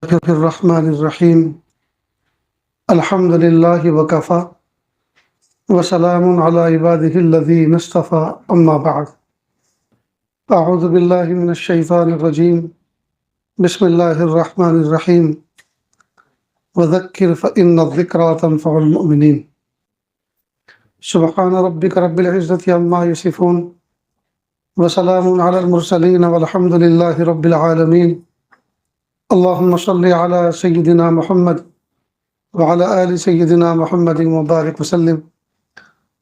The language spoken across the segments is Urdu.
الرحمن الرحیم الحمد للہ وکفی وسلام علی عبادہ الذین اصطفی اما بعد اعوذ باللہ من الشیطان الرجیم بسم اللہ الرحمن الرحیم وذکر فإن الذکریٰ تنفع المؤمنین سبحان ربک رب العزة عما یصفون وسلام علی المرسلین والحمد للہ رب العالمین اللہم صلی علی سیدنا محمد وعلی آل سیدنا محمد وبارک وسلم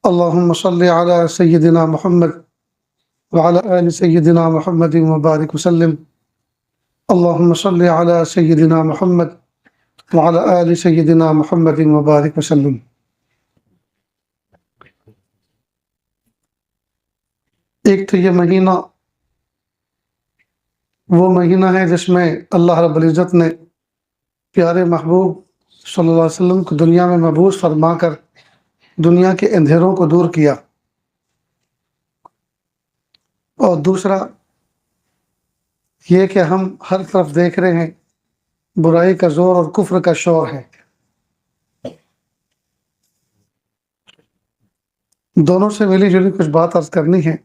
اللہم صلی علی سیدنا محمد وعلی آل سیدنا محمد وبارک وسلم اللہم صلی علی سیدنا محمد وعلی آل سیدنا محمد وبارک وسلم۔ ایک تو یہ مہینہ وہ مہینہ ہے جس میں اللہ رب العزت نے پیارے محبوب صلی اللہ علیہ وسلم کو دنیا میں مبعوث فرما کر دنیا کے اندھیروں کو دور کیا، اور دوسرا یہ کہ ہم ہر طرف دیکھ رہے ہیں برائی کا زور اور کفر کا شور ہے۔ دونوں سے ملی جلی کچھ بات عرض کرنی ہے،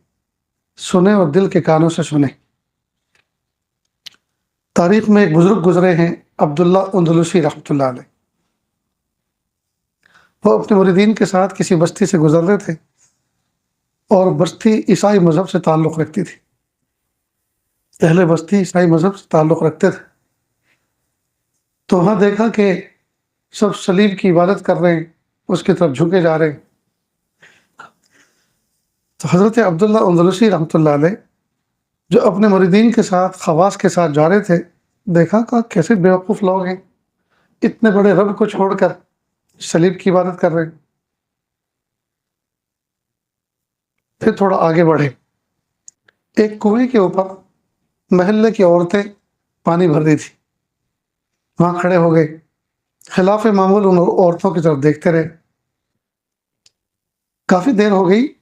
سنیں اور دل کے کانوں سے سنیں۔ تاریخ میں ایک بزرگ گزرے ہیں، عبداللہ اندلسی رحمۃ اللہ علیہ۔ وہ اپنے مریدین کے ساتھ کسی بستی سے گزر رہے تھے، اور بستی عیسائی مذہب سے تعلق رکھتی تھی۔ اہل بستی عیسائی مذہب سے تعلق رکھتے تھے، تو وہاں دیکھا کہ سب صلیب کی عبادت کر رہے ہیں، اس کی طرف جھکے جا رہے ہیں۔ تو حضرت عبداللہ اندلسی رحمۃ اللہ علیہ جو اپنے مریدین کے ساتھ خواص کے ساتھ جا رہے تھے، دیکھا کہ کیسے بیوقوف لوگ ہیں، اتنے بڑے رب کو چھوڑ کر صلیب کی عبادت کر رہے ہیں۔ پھر تھوڑا آگے بڑھے، ایک کنویں کے اوپر محلے کی عورتیں پانی بھر رہی تھی، وہاں کھڑے ہو گئے، خلاف معمول ان عورتوں کی طرف دیکھتے رہے۔ کافی دیر ہو گئی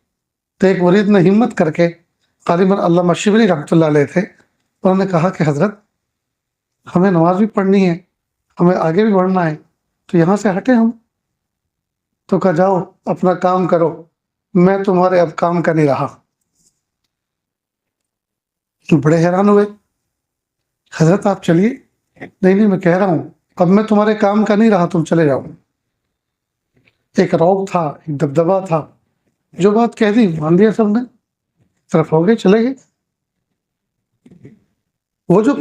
تو ایک مرید نے ہمت کر کے، غالباً علامہ شبلی رحمۃ اللہ علیہ تھے، انہوں نے کہا کہ حضرت ہمیں نماز بھی پڑھنی ہے، ہمیں آگے بھی بڑھنا ہے، تو یہاں سے ہٹے ہم۔ تو کہا جاؤ اپنا کام کرو، میں تمہارے اب کام کا نہیں رہا۔ بڑے حیران ہوئے، حضرت آپ چلیے۔ نہیں میں کہہ رہا ہوں اب میں تمہارے کام کا نہیں رہا، تم چلے جاؤ۔ ایک رعب تھا، ایک دبدبا تھا، جو بات کہہ دی مان لیا سب نے، طرف ہو گئے، چلے گئے۔ وہ جو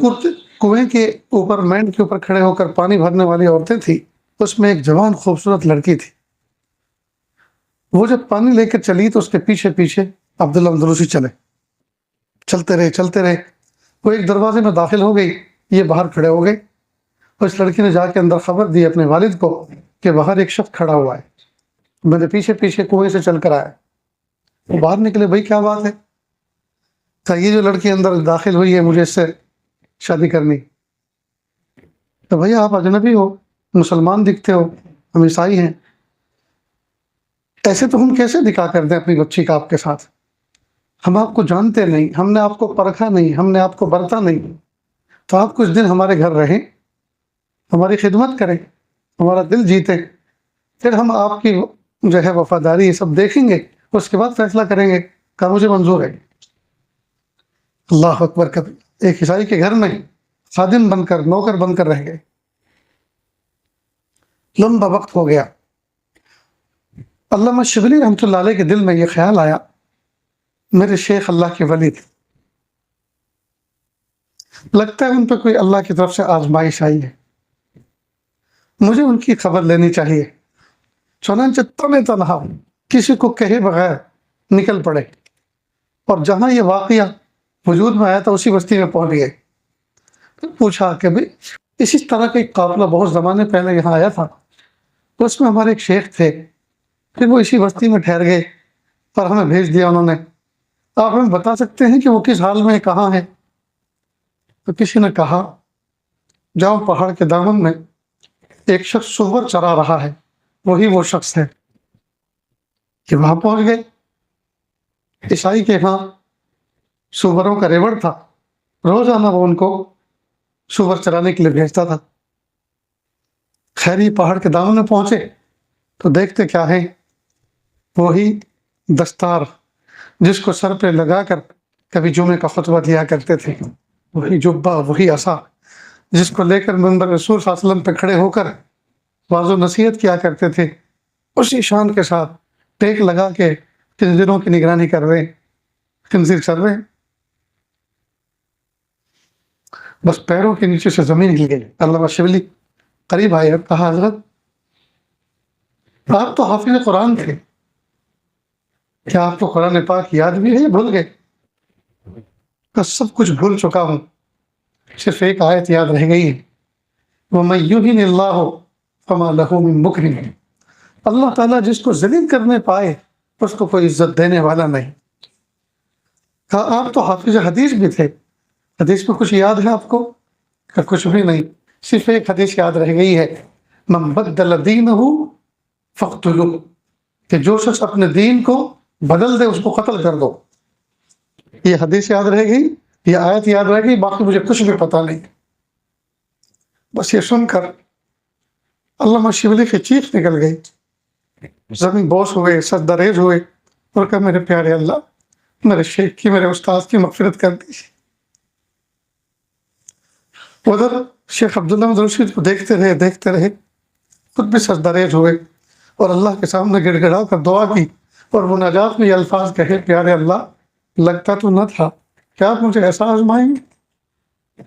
کنویں کے اوپر مینڈ کے اوپر کھڑے ہو کر پانی بھرنے والی عورتیں تھیں، اس میں ایک جوان خوبصورت لڑکی تھی۔ وہ جب پانی لے کر چلی تو اس کے پیچھے پیچھے عبداللہ اندلسی چلتے رہے۔ وہ ایک دروازے میں داخل ہو گئی، یہ باہر کھڑے ہو گئے، اور اس لڑکی نے جا کے اندر خبر دی اپنے والد کو کہ باہر ایک شخص کھڑا ہوا ہے، میرے پیچھے پیچھے کنویں سے چل کر آیا۔ وہ باہر نکلے، بھائی کیا بات ہے؟ کہ یہ جو لڑکی اندر داخل ہوئی ہے مجھے اس سے شادی کرنی۔ تو بھیا آپ اجنبی ہو، مسلمان دکھتے ہو، ہم عیسائی ہیں، ایسے تو ہم کیسے نکاح کر دیں اپنی بچی کا آپ کے ساتھ؟ ہم آپ کو جانتے نہیں، ہم نے آپ کو پرکھا نہیں، ہم نے آپ کو برتا نہیں، تو آپ کچھ دن ہمارے گھر رہیں، ہماری خدمت کریں، ہمارا دل جیتے، پھر ہم آپ کی جو ہے وفاداری یہ سب دیکھیں گے، اس کے بعد فیصلہ کریں گے۔ کہ مجھے منظور ہے۔ اللہ اکبر، کبھی ایک عیسائی کے گھر میں خادم بن کر، نوکر بن کر رہ گئے۔ لمبا وقت ہو گیا، علامہ شبلی رحمۃ اللہ علیہ کے دل میں یہ خیال آیا، میرے شیخ اللہ کے ولی تھے، لگتا ہے ان پہ کوئی اللہ کی طرف سے آزمائش آئی ہے، مجھے ان کی خبر لینی چاہیے۔ چنانچہ تنے تنہا کسی کو کہے بغیر نکل پڑے، اور جہاں یہ واقعہ وجود میں آیا تھا اسی بستی میں پہنچ گئے۔ پھر پوچھا کہ بھئی اسی طرح کا ایک قافلہ بہت زمانے پہلے یہاں آیا تھا، تو اس میں ہمارے ایک شیخ تھے، پھر وہ اسی بستی میں ٹھہر گئے اور ہمیں بھیج دیا انہوں نے، آپ ہمیں بتا سکتے ہیں کہ وہ کس حال میں کہاں ہے؟ تو کسی نے کہا جاؤ پہاڑ کے دامن میں ایک شخص سور چرا رہا ہے، وہی وہ شخص ہے۔ کہ وہاں پہنچ گئے۔ عیسائی کے ہاں سوروں کا ریوڑ تھا، روزانہ وہ ان کو سور چرانے کے لیے بھیجتا تھا۔ خیری پہاڑ کے دامن میں پہنچے تو دیکھتے کیا ہے، وہی دستار جس کو سر پہ لگا کر کبھی جمعے کا خطبہ دیا کرتے تھے، وہی جبہ، وہی عصا جس کو لے کر منبر رسول صلی اللہ علیہ وسلم پہ کھڑے ہو کر واعظ و نصیحت کیا کرتے تھے، اسی شان کے ساتھ ٹیک لگا کے خنزیروں کی نگرانی کر رہے ہیں، خنزیر چل رہے ہیں، بس پیروں کے نیچے سے زمین ہل گئی۔ علامہ شبلی قریب آئے اور کہا، حضرت آپ تو حافظ قرآن تھے، کیا آپ کو قرآن پاک یاد بھی ہے یا بھول گئے؟ کہ سب کچھ بھول چکا ہوں، صرف ایک آیت یاد رہ گئی ہے، وَمَن يُهِنِ اللَّهُ فَمَا لَهُ مِن مُكْرِمٍ، اللہ تعالیٰ جس کو ذلیل کرنے پائے اس کو کوئی عزت دینے والا نہیں۔ کہا آپ تو حافظ حدیث بھی تھے، حدیث میں کچھ یاد ہے آپ کو؟ کہ کچھ بھی نہیں، صرف ایک حدیث یاد رہ گئی ہے، من بدل دینہ فاقتلوہ، کہ جو شخص اپنے دین کو بدل دے اس کو قتل کر دو۔ یہ حدیث یاد رہ گئی، یہ آیت یاد رہ گئی، باقی مجھے کچھ بھی پتہ نہیں۔ بس یہ سن کر علامہ شبلی کی چیخ نکل گئی، زمین بوس ہوئے، سر دریز ہوئے اور کہا، میرے پیارے اللہ، میرے شیخ کی، میرے استاذ کی مغفرت کر دیجیے۔ ادھر شیخ عبداللہ محمد رشید کو دیکھتے رہے، خود بھی سر دریز ہوئے اور اللہ کے سامنے گڑ گڑا کر دعا کی اور مناجات میں یہ الفاظ کہے، پیارے اللہ، لگتا تو نہ تھا کہ آپ مجھے ایسا آزمائیں گے،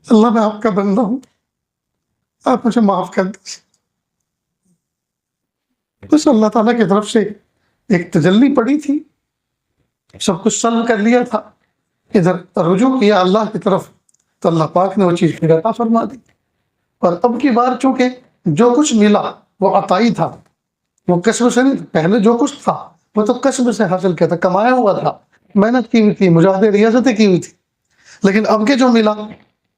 اللہ میں آپ کا بندہ ہوں، آپ مجھے معاف کر دیجیے۔ بس اللہ تعالیٰ کی طرف سے ایک تجلی پڑی تھی، سب کچھ سلب کر لیا تھا، ادھر رجوع کیا اللہ کی طرف تو اللہ پاک نے وہ چیز پھر عطا فرما دی۔ اور اب کی بار چونکہ جو کچھ ملا وہ عطائی تھا، وہ کسب سے نہیں، پہلے جو کچھ تھا وہ تو کسب سے حاصل کیا تھا، کمایا ہوا تھا، محنت کی ہوئی تھی، مجاہدے ریاضتیں کی ہوئی تھی، لیکن اب کے جو ملا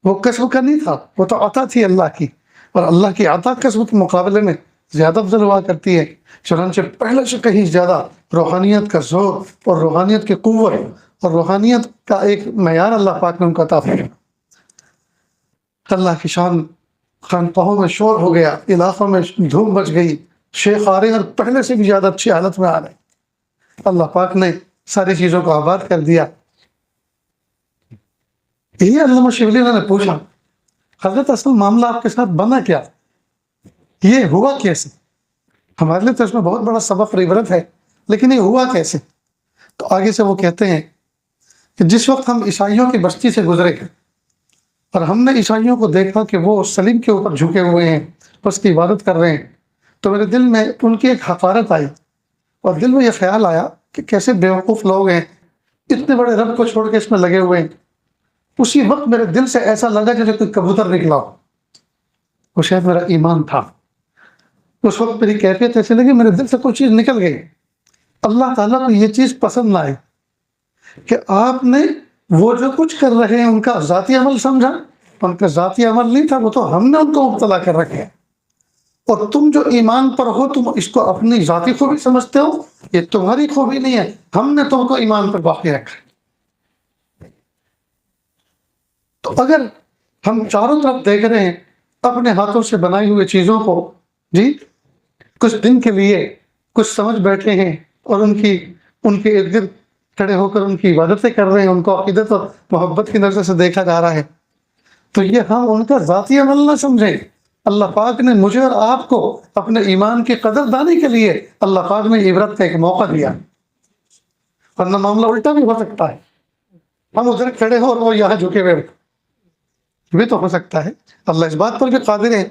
وہ کسب کا نہیں تھا، وہ تو عطا تھی اللہ کی، اور اللہ کی عطا کسب کے مقابلے میں زیادہ افضل ہوا کرتی ہے۔ چنانچہ پہلے سے کہیں زیادہ روحانیت کا زور اور روحانیت کی قوت اور روحانیت کا ایک معیار اللہ پاک نے ان کو عطا فرمایا۔ اللہ کی شان، خانقاہوں میں شور ہو گیا، علاقوں میں دھوم مچ گئی، شیخ آ رہے ہیں اور پہلے سے بھی زیادہ اچھی حالت میں آ رہے ہیں، اللہ پاک نے ساری چیزوں کو آباد کر دیا۔ یہی علامہ شبلی نے پوچھا، حضرت اصل معاملہ آپ کے ساتھ بنا کیا، یہ ہوا کیسے؟ ہمارے لیے تو اس میں بہت بڑا سبق اور عبرت ہے، لیکن یہ ہوا کیسے؟ تو آگے سے وہ کہتے ہیں کہ جس وقت ہم عیسائیوں کی بستی سے گزرے اور ہم نے عیسائیوں کو دیکھا کہ وہ صلیب کے اوپر جھکے ہوئے ہیں، اس کی عبادت کر رہے ہیں، تو میرے دل میں ان کی ایک حقارت آئی اور دل میں یہ خیال آیا کہ کیسے بیوقوف لوگ ہیں، اتنے بڑے رب کو چھوڑ کے اس میں لگے ہوئے ہیں۔ اسی وقت میرے دل سے ایسا لگا جیسے کوئی کبوتر نکلا ہو، وہ شاید میرا ایمان تھا۔ اس وقت میری کیفیت ایسے لگی، میرے دل سے کوئی چیز نکل گئی، اللہ تعالیٰ کو یہ چیز پسند نہ آئی کہ آپ نے وہ جو کچھ کر رہے ہیں ان کا ذاتی عمل سمجھا، ان کا ذاتی عمل نہیں تھا، وہ تو ہم نے ان کو مبتلا کر رکھے ہیں، اور تم جو ایمان پر ہو تم اس کو اپنی ذاتی خوبی سمجھتے ہو، یہ تمہاری خوبی نہیں ہے، ہم نے تم کو ایمان پر باقی رکھا۔ تو اگر ہم چاروں طرف دیکھ رہے ہیں اپنے ہاتھوں سے بنائی ہوئی چیزوں کو، جی کچھ دن کے لیے کچھ سمجھ بیٹھے ہیں اور ان کے ارد گرد کھڑے ہو کر ان کی عبادتیں کر رہے ہیں، ان کو عقیدت اور محبت کی نظر سے دیکھا جا رہا ہے، تو یہ ہم ان کا ذاتی عمل نہ سمجھیں۔ اللہ پاک نے مجھے اور آپ کو اپنے ایمان کی قدر دانی کے لیے اللہ پاک نے عبرت کا ایک موقع دیا، ورنہ معاملہ الٹا بھی ہو سکتا ہے، ہم ادھر کھڑے ہو اور وہ یہاں جھکے ہوئے، بھی تو ہو سکتا ہے، اللہ اس بات پر بھی قادر ہے۔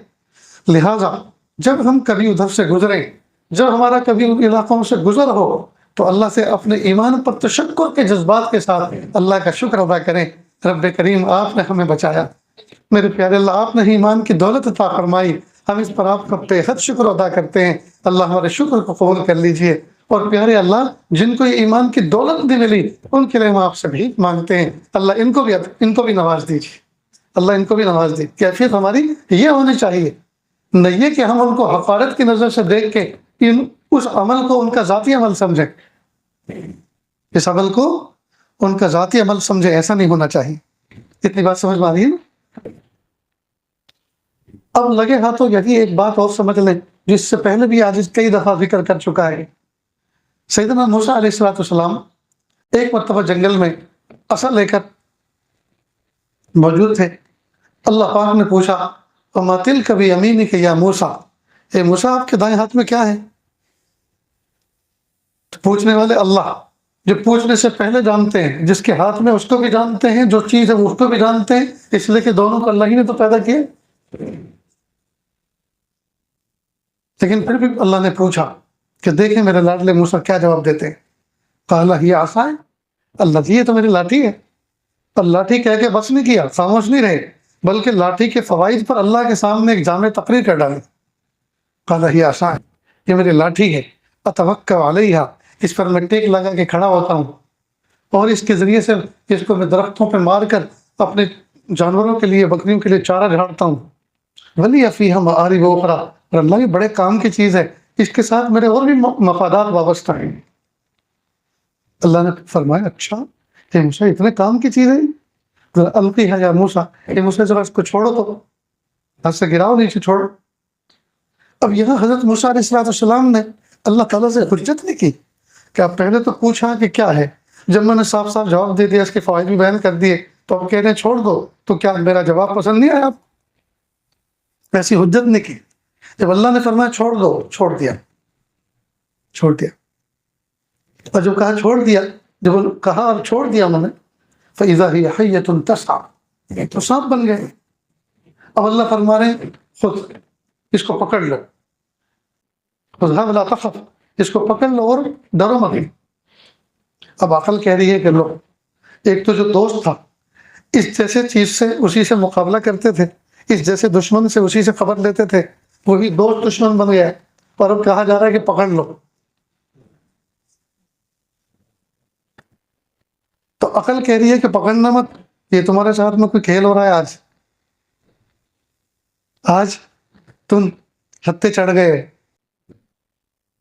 لہٰذا جب ہم کبھی ادھر سے گزریں، جب ہمارا کبھی ان علاقوں سے گزر ہو، تو اللہ سے اپنے ایمان پر تشکر کے جذبات کے ساتھ اللہ کا شکر ادا کریں، رب کریم آپ نے ہمیں بچایا، میرے پیارے اللہ آپ نے ایمان کی دولت عطا فرمائی، ہم اس پر آپ کا بے حد شکر ادا کرتے ہیں، اللہ ہمارے شکر کو قبول کر لیجئے، اور پیارے اللہ جن کو یہ ایمان کی دولت نہیں ملی ان کے لیے ہم آپ سے بھی مانگتے ہیں، اللہ ان کو بھی نواز دیجیے، اللہ ان کو بھی نواز دے۔ کیفیت ہماری یہ ہونی چاہیے، نہ یہ کہ ہم ان کو حقارت کی نظر سے دیکھ کے اس عمل کو ان کا ذاتی عمل سمجھیں، اس عمل کو ان کا ذاتی عمل سمجھے، ایسا نہیں ہونا چاہیے۔ اتنی بات سمجھ میں آ رہی ہے نا؟ اب لگے ہاتھوں یہی ایک بات اور سمجھ لیں جس سے پہلے بھی آج کئی دفعہ ذکر کر چکا ہے. سیدنا موسیٰ علیہ السلام ایک مرتبہ جنگل میں عصا لے کر موجود تھے. اللہ پاک نے پوچھا وَمَا تِلْكَ بِيَمِينِكَ يَا موسیٰ، اے موسیٰ آپ کے دائیں ہاتھ میں کیا ہے؟ تو پوچھنے والے اللہ، جو پوچھنے سے پہلے جانتے ہیں، جس کے ہاتھ میں اس کو بھی جانتے ہیں، جو چیز ہے وہ اس کو بھی جانتے ہیں، اس لیے کہ دونوں کو اللہ ہی نے تو پیدا کیا. لیکن پھر بھی اللہ نے پوچھا کہ دیکھیں میرے لاڈلے موسیٰ کیا جواب دیتے ہیں. قال ہی عصا، اللہ جی یہ تو میری لاٹھی ہے. اور لاٹھی کہہ کے بس نہیں کیا، خاموش نہیں رہے، بلکہ لاٹھی کے فوائد پر اللہ کے سامنے ایک جامع تقریر کر ڈالی. قال ہی عصا، یہ میری لاٹھی ہے، اتوکل علیہا، اس پر میں ٹیک لگا کے کھڑا ہوتا ہوں، اور اس کے ذریعے سے اس کو میں درختوں پہ مار کر اپنے جانوروں کے لیے، بکریوں کے لیے چارہ جھاڑتا ہوں. ولی فیہا مآرب اخری، اور اللہ یہ بڑے کام کی چیز ہے، اس کے ساتھ میرے اور بھی مفادات وابستہ ہیں. اللہ نے فرمایا اچھا اے موسیٰ اتنے کام کی چیز ہے، القیہا یا موسیٰ، اے موسیٰ ذرا اس کو چھوڑو تو، ہاتھ سے گراؤ، نیچے چھوڑو. اب یہاں حضرت موسیٰ علیہ السلام نے اللہ تعالیٰ سے حجت نہیں کی کہ آپ پہلے تو پوچھا کہ کیا ہے، جب میں نے صاف صاف جواب دے دیا، اس کے فوائد بھی بیان کر دیے، تو اب کہہ رہے ہیں چھوڑ دو، تو کیا میرا جواب پسند نہیں آیا؟ آپ ایسی حجت نہیں کی. جب اللہ نے فرمایا چھوڑ دو، چھوڑ دیا. اور جو کہا چھوڑ دیا، جب کہا اور چھوڑ دیا انہوں نے، فَإِذَا هِيَ حَيَّةٌ تَسْعَىٰ، تو سانپ بن گئے. اب اللہ فرما رہے ہیں خود اس کو پکڑ لو، خُذْهَا وَلَا تَخَفْ، اس کو پکڑ لو اور ڈرو مت. اب عقل کہہ رہی ہے کہ لو، ایک تو جو دوست تھا اس جیسے چیز سے اسی سے مقابلہ کرتے تھے، اس جیسے دشمن سے اسی سے خبر لیتے تھے، وہی دوست دشمن بن گیا ہے، اور اب کہا جا رہا ہے کہ پکڑ لو. تو عقل کہہ رہی ہے کہ پکڑنا مت، یہ تمہارے ساتھ میں کوئی کھیل ہو رہا ہے. آج تم ہتھے چڑھ گئے.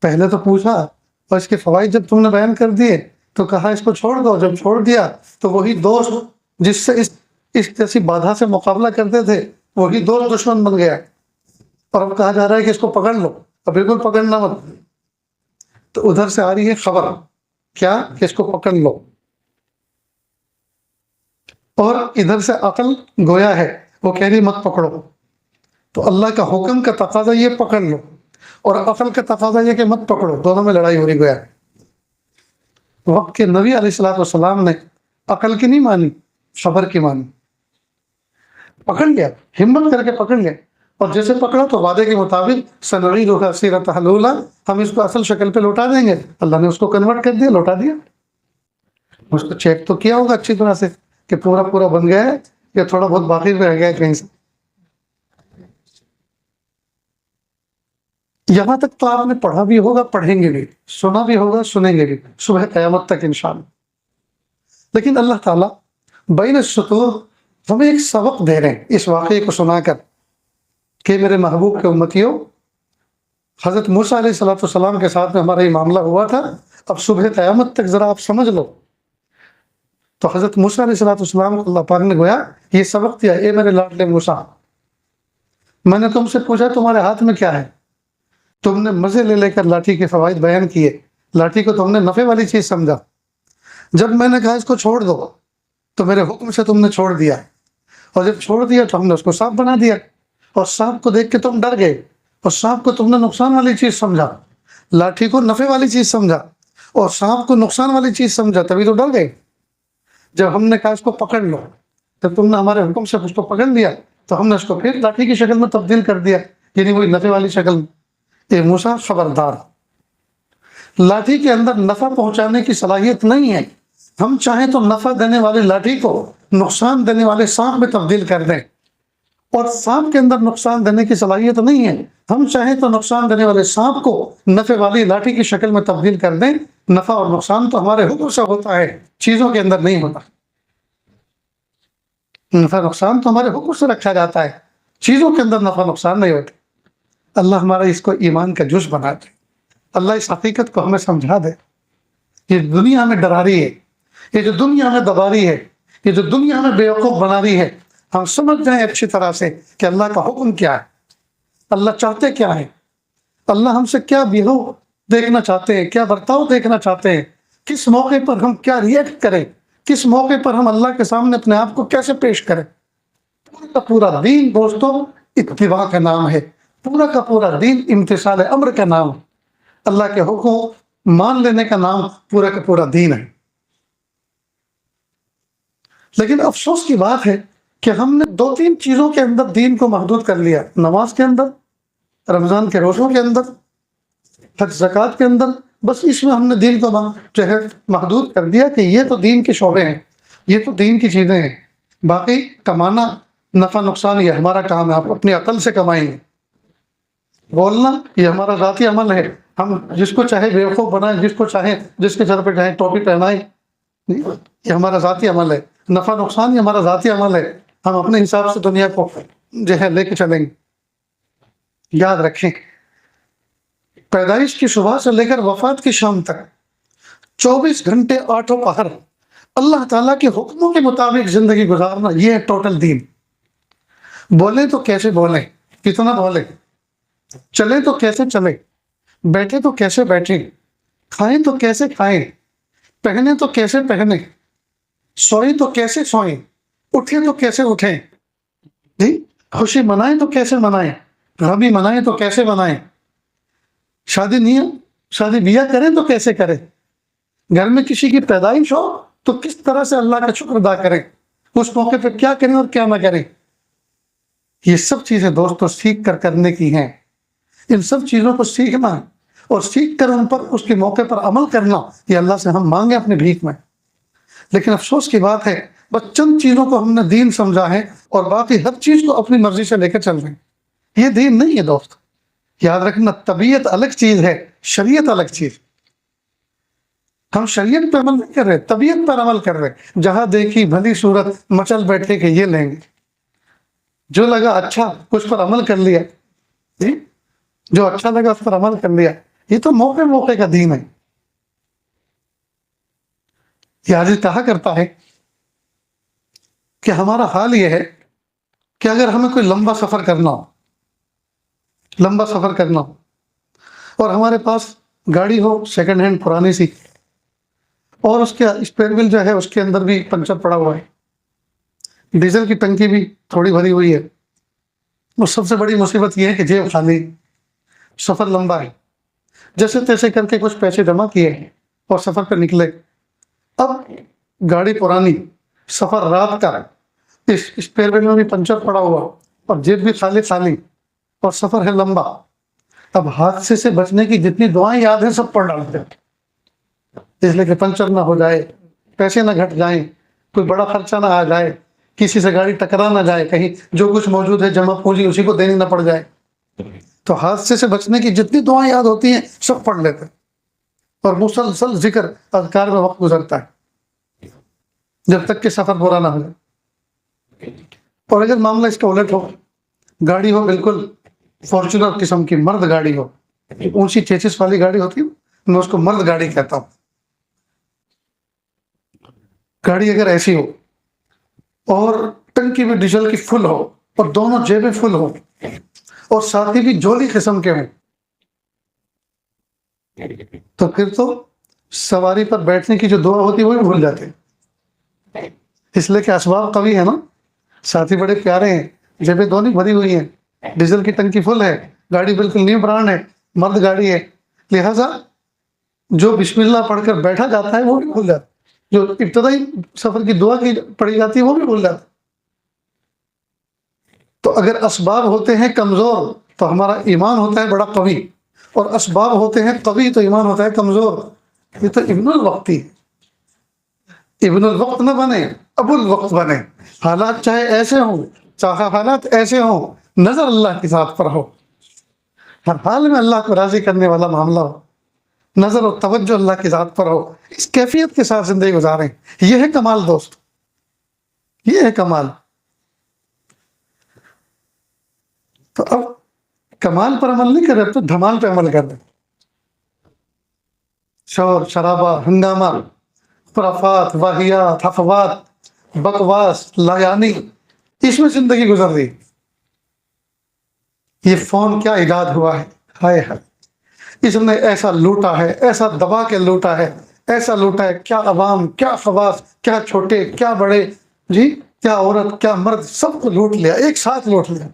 پہلے تو پوچھا اور اس کے فوائد جب تم نے بیان کر دیے تو کہا اس کو چھوڑ دو. جب چھوڑ دیا تو وہی دوست جس سے اس جیسی بادھا سے مقابلہ کرتے تھے وہی دوست دشمن بن گیا، اور اب کہا جا رہا ہے کہ اس کو پکڑ لو. اب بالکل پکڑنا مت. تو ادھر سے آ رہی ہے خبر کیا کہ اس کو پکڑ لو، اور ادھر سے عقل گویا ہے وہ کہہ رہی مت پکڑو. تو اللہ کا حکم کا تقاضا یہ پکڑ لو، اور عقل کا تقاضا یہ کہ مت پکڑو. دونوں میں لڑائی ہو رہی گویا. وقت کے نبی علیہ السلام نے عقل کی نہیں مانی، خبر کی مانی. پکڑ لیا، ہمت کر کے پکڑ لیا، اور جیسے پکڑا تو وعدے کے مطابق سنعیدھا سیرتہ الاولیٰ، ہم اس کو اصل شکل پہ لوٹا دیں گے. اللہ نے اس کو کنورٹ کر دیا، لوٹا دیا. اس کو چیک تو کیا ہوگا اچھی طرح سے کہ پورا بن گیا ہے یا تھوڑا بہت باقی رہ گیا ہے کہیں سے. یہاں تک تو آپ نے پڑھا بھی ہوگا، پڑھیں گے بھی، سنا بھی ہوگا، سنیں گے بھی، صبح قیامت تک انشاءاللہ. لیکن اللہ تعالیٰ بین السطور ہمیں ایک سبق دے رہے ہیں اس واقعے کو سنا کر کہ میرے محبوب کے امتیوں، حضرت موسیٰ علیہ السلام کے ساتھ میں ہمارا یہ معاملہ ہوا تھا. اب صبح قیامت تک ذرا آپ سمجھ لو. تو حضرت موسیٰ علیہ السلام کو اللہ پاک نے گویا یہ سبق دیا، اے میرے لاڈلے موسیٰ، میں نے تم سے پوچھا تمہارے ہاتھ میں کیا ہے، تم نے مزے لے کر لاٹھی کے فوائد بیان کیے، لاٹھی کو تم نے نفع والی چیز سمجھا. جب میں نے کہا اس کو چھوڑ دو تو میرے حکم سے تم نے چھوڑ دیا، اور جب چھوڑ دیا تو ہم نے اس کو سانپ بنا دیا، اور سانپ کو دیکھ کے تم ڈر گئے، اور سانپ کو تم نے نقصان والی چیز سمجھا، لاٹھی کو نفع والی چیز سمجھا، اور سانپ کو نقصان والی چیز سمجھا، تبھی تو ڈر گئے. جب ہم نے کہا اس کو پکڑ لو، جب تم نے ہمارے حکم سے اس کو پکڑ لیا تو ہم نے اس کو پھر لاٹھی کی شکل میں تبدیل کر دیا، یعنی وہی نفع والی شکل میں. اے موسیٰ خبردار، لاٹھی کے اندر نفع پہنچانے کی صلاحیت نہیں ہے. ہم چاہیں تو نفع دینے والی لاٹھی کو نقصان دینے والے سانپ میں تبدیل کر دیں، اور سانپ کے اندر نقصان دینے کی صلاحیت نہیں ہے. ہم چاہیں تو نقصان دینے والے سانپ کو نفع والی لاٹھی کی شکل میں تبدیل کر دیں. نفع اور نقصان تو ہمارے حکم سے ہوتا ہے، چیزوں کے اندر نہیں ہوتا. نفع نقصان تو ہمارے حکم سے رکھا جاتا ہے، چیزوں کے اندر نفع نقصان نہیں ہوتے. اللہ ہمارا اس کو ایمان کا جز بنا دے. اللہ اس حقیقت کو ہمیں سمجھا دے. یہ دنیا میں ڈرا رہی ہے، یہ جو دنیا میں دبا رہی ہے، یہ جو دنیا میں بیوقوف بنا رہی ہے، ہم سمجھ جائیں اچھی طرح سے کہ اللہ کا حکم کیا ہے. اللہ چاہتے کیا ہے، اللہ ہم سے کیا بیہو دیکھنا چاہتے ہیں، کیا برتاؤ دیکھنا چاہتے ہیں، کس موقع پر ہم کیا ریئیکٹ کریں، کس موقع پر ہم اللہ کے سامنے اپنے آپ کو کیسے پیش کریں۔ پورا کا پورا دین دوستوں اتباع کا نام ہے، پورا کا پورا دین امتثال امر کا نام ہے، اللہ کے حکم مان لینے کا نام پورا کا پورا دین ہے۔ لیکن افسوس کی بات ہے کہ ہم نے 2-3 چیزوں کے اندر دین کو محدود کر لیا، نماز کے اندر، رمضان کے روزوں کے اندر، حج زکوٰۃ کے اندر، بس اس میں ہم نے دین کو جو ہے محدود کر دیا کہ یہ تو دین کے شعبے ہیں، یہ تو دین کی چیزیں ہیں، باقی کمانا، نفع نقصان یہ ہمارا کام ہے، آپ اپنی عقل سے کمائیں گے، بولنا یہ ہمارا ذاتی عمل ہے، ہم جس کو چاہے بیوقوف بنائیں، جس کو چاہے جس کے سر پہ چاہے ٹوپی پہنائیں، یہ ہمارا ذاتی عمل ہے، نفع نقصان یہ ہمارا ذاتی عمل ہے، ہم اپنے حساب سے دنیا کو جو ہے لے کے چلیں گے۔ یاد رکھیں، پیدائش کی صبح سے لے کر وفات کی شام تک 24 گھنٹے 8 پہر اللہ تعالیٰ کے حکموں کے مطابق زندگی گزارنا، یہ ہے ٹوٹل دین۔ بولیں تو کیسے بولیں، کتنا بولیں، چلیں تو کیسے چلیں، بیٹھے تو کیسے بیٹھیں، کھائیں تو کیسے کھائیں، پہنیں تو کیسے پہنیں، سوئیں تو کیسے سوئیں، اٹھیں تو کیسے اٹھیں، جی خوشی منائیں تو کیسے منائیں، غمی منائیں تو کیسے منائیں، شادی بیاہ کریں تو کیسے کریں، گھر میں کسی کی پیدائش ہو تو کس طرح سے اللہ کا شکر ادا کریں، اس موقع پہ کیا کریں اور کیا نہ کریں۔ یہ سب چیزیں دوستوں سیکھ کر کرنے کی ہیں، ان سب چیزوں کو سیکھنا اور سیکھ کر ان پر اس کے موقع پر عمل کرنا، یہ اللہ سے ہم مانگیں اپنے بھیک میں۔ لیکن افسوس کی بات ہے بس چند چیزوں کو ہم نے دین سمجھا ہے اور باقی ہر چیز کو اپنی مرضی سے لے کر چل رہے ہیں، یہ دین نہیں ہے دوست۔ یاد رکھنا، طبیعت الگ چیز ہے، شریعت الگ چیز۔ ہم شریعت پر عمل نہیں کر رہے، طبیعت پر عمل کر رہے، جہاں دیکھی بھلی صورت مچل بیٹھے کہ یہ لیں گے، جو لگا اچھا اس پر عمل کر لیا، جی جو اچھا لگا اس پر عمل کر لیا، یہ تو موقع موقع کا دین ہے۔ یہ عزیز کہا کرتا ہے کہ ہمارا حال یہ ہے کہ اگر ہمیں کوئی لمبا سفر کرنا ہو اور ہمارے پاس گاڑی ہو سیکنڈ ہینڈ پرانی سی، اور اس کے اسپیئر ویل جو ہے اس کے اندر بھی پنچر پڑا ہوا ہے، ڈیزل کی ٹنکی بھی تھوڑی بھری ہوئی ہے، اور سب سے بڑی مصیبت یہ ہے کہ جیب خالی، سفر لمبا ہے، جیسے تیسے کر کے کچھ پیسے جمع کیے اور سفر پہ نکلے، اب گاڑی پرانی، سفر رات کا، اس اسپیئر ویل میں بھی پنچر پڑا ہوا اور جیب بھی خالی اور سفر ہے لمبا۔ اب حادثے سے بچنے کی جتنی دعائیں یاد ہیں سب پڑھ ڈالتے ہیں، اس لیے کہ پنچر نہ ہو جائے، پیسے نہ گھٹ جائیں، کوئی بڑا خرچہ نہ آ جائے، کسی سے گاڑی ٹکرا نہ جائے، کہیں جو کچھ موجود ہے جمع پونجی اسی کو دینی نہ پڑ جائے۔ تو حادثے سے بچنے کی جتنی دعائیں یاد ہوتی ہیں سب پڑھ لیتے ہیں، اور مسلسل ذکر اذکار میں وقت گزرتا ہے جب تک کہ سفر برا نہ ہو جائے۔ اور اگر معاملہ اس کا الٹ ہو، گاڑی ہو بالکل فارچونر قسم کی، مرد گاڑی ہو، اونچی چیچس والی گاڑی ہوتی ہے، میں اس کو مرد گاڑی کہتا ہوں، گاڑی اگر ایسی ہو اور ٹنکی بھی ڈیزل کی فل ہو اور دونوں جیبیں فل ہو اور ساتھی بھی جولی قسم کے ہوں، تو پھر تو سواری پر بیٹھنے کی جو دعا ہوتی ہے وہ بھی بھول جاتے ہیں، اس لیے کہ اسباب قوی ہے نا، ساتھی بڑے پیارے ہیں، جیبیں دونوں بھری ہوئی ہیں، ڈیزل کی ٹنکی فل ہے، گاڑی بالکل نیو برانڈ ہے، مرد گاڑی ہے، لہذا جو بسم اللہ پڑھ کر بیٹھا جاتا ہے وہ بھی بھول جاتا ہے، جو ابتدائی سفر کی دعا کی پڑھی جاتی ہے وہ بھی بھول جاتا ہے۔ تو اگر اسباب ہوتے ہیں کمزور تو ہمارا ایمان ہوتا ہے بڑا قوی، اور اسباب ہوتے ہیں قوی تو ایمان ہوتا ہے کمزور۔ یہ تو ابن الوقتی، ابن الوقت نہ بنے، ابو الوقت بنے، حالات چاہے ایسے ہوں، چاہے حالات ایسے ہوں، نظر اللہ کی ذات پر ہو، ہر حال میں اللہ کو راضی کرنے والا معاملہ ہو، نظر و توجہ اللہ کی ذات پر ہو، اس کیفیت کے ساتھ زندگی گزاریں، یہ ہے کمال دوست، یہ ہے کمال۔ تو اب کمال پر عمل نہیں کر رہے، تو دھمال پہ عمل کر رہے، شور شرابہ، ہنگامہ، خرافات، واہیات، افوات، بکواس، لایانی، اس میں زندگی گزر رہی، یہ فون کیا ایجاد ہوا ہے، ہائے ہائے، اس نے ایسا لوٹا ہے، ایسا دبا کے لوٹا ہے، ایسا لوٹا ہے، کیا عوام، کیا خواص، کیا چھوٹے، کیا بڑے، جی، کیا عورت، کیا مرد، سب کو لوٹ لیا، ایک ساتھ لوٹ لیا۔